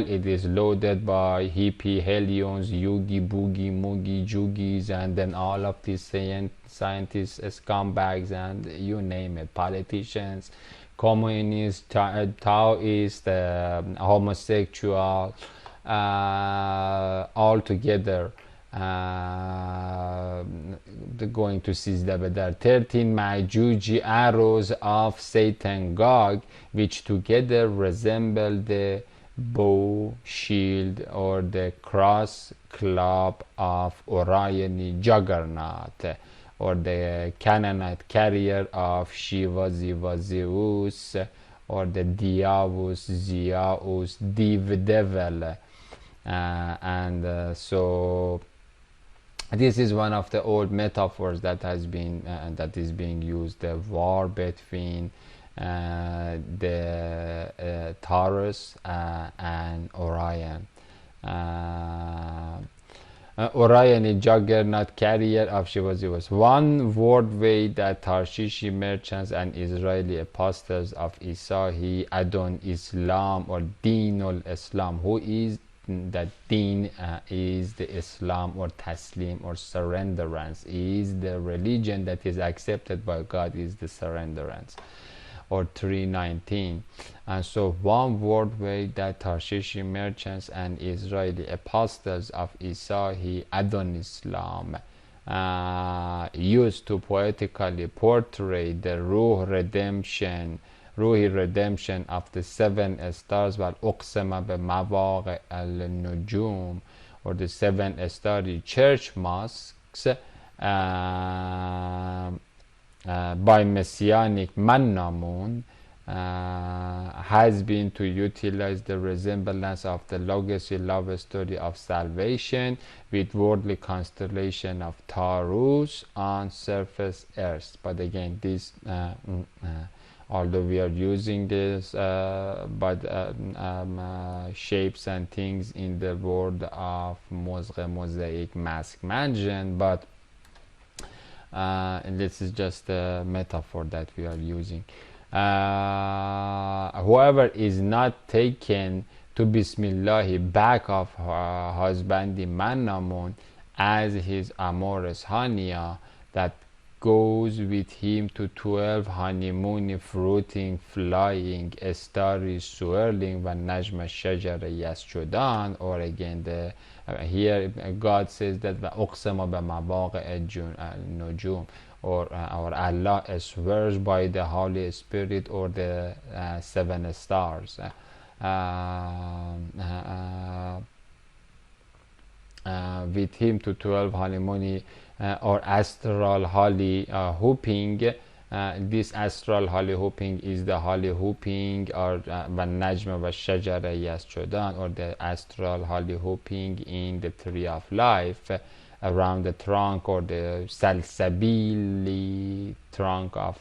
it is loaded by hippie hellions, yogi boogie moogie joogies, and then all of these scientists, scumbags, and you name it, politicians, communists, Taoists, homosexual, all together. They're going to seize the 13 Majuji arrows of Satan Gog, which together resemble the bow, shield, or the cross club of Orion Juggernaut. or the Canaanite carrier of Shiva, Ziva, Zeus, or the Diabus, Zeus, Div, devil. So this is one of the old metaphors that has been that is being used, the war between the Taurus and Orion. Orion is juggernaut carrier of Shiva, Zeus. One wordway that Tarshishi merchants and Israeli apostles of Isahi Adon Islam or Dinul Islam, who is that Din is the Islam or Taslim or surrenderance, is the religion that is accepted by God, is the surrenderance, or 319. And so one wordway that Tarshishi merchants and Israeli apostles of Isahi Adon Islam used to poetically portray the Ruhi redemption of the 7 stars, wal uqsama bi mawaqi al-nujum, or the 7 starry church mosques by Messianic Mannamun, has been to utilize the resemblance of the legacy love story of salvation with worldly constellation of Taurus on surface earth. But again, this although we are using this shapes and things in the world of mosaic mask mansion, but and this is just a metaphor that we are using. Whoever is not taken to Bismillahi back of husbandi Mannamun as his amorous Hania, that goes with him to 12 honeymoon fruiting, flying, starry swirling, when Najma Shajar Yasjudan, or again the here God says that uqsama bi mawaqi al-nujum, or Allah swears by the Holy Spirit or the 7 stars, with him to 12 honeymoon or astral holy hooping. This astral holy hooping is the holy hooping, or ban najma wa shajara yasjudan, or the astral holy hooping in the tree of life, around the trunk, or the salsabili trunk of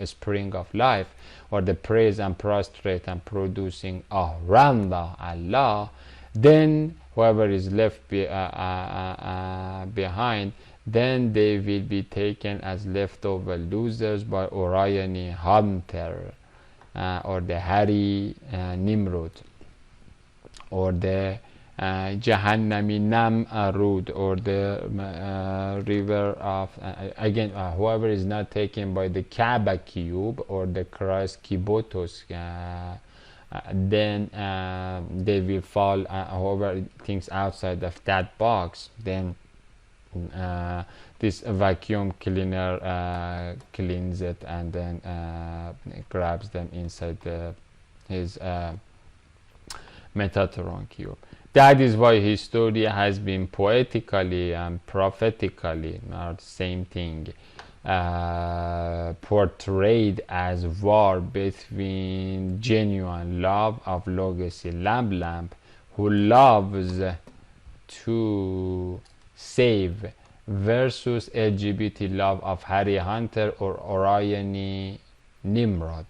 spring of life, or the praise and prostrate and producing around Allah. Then whoever is left behind, then they will be taken as leftover losers by Orioni Hunter, or the Hari Nimrod, or the Jahannami Nam Arud, or the river of again whoever is not taken by the Kaaba cube or the Christ Kibotos, then they will fall. Whoever thinks outside of that box, then this vacuum cleaner cleans it and then grabs them inside his Metatron cube. That is why his story has been poetically and prophetically, not the same thing, portrayed as war between genuine love of legacy lamp, who loves to save, versus LGBT love of Harry Hunter or Orioni Nimrod.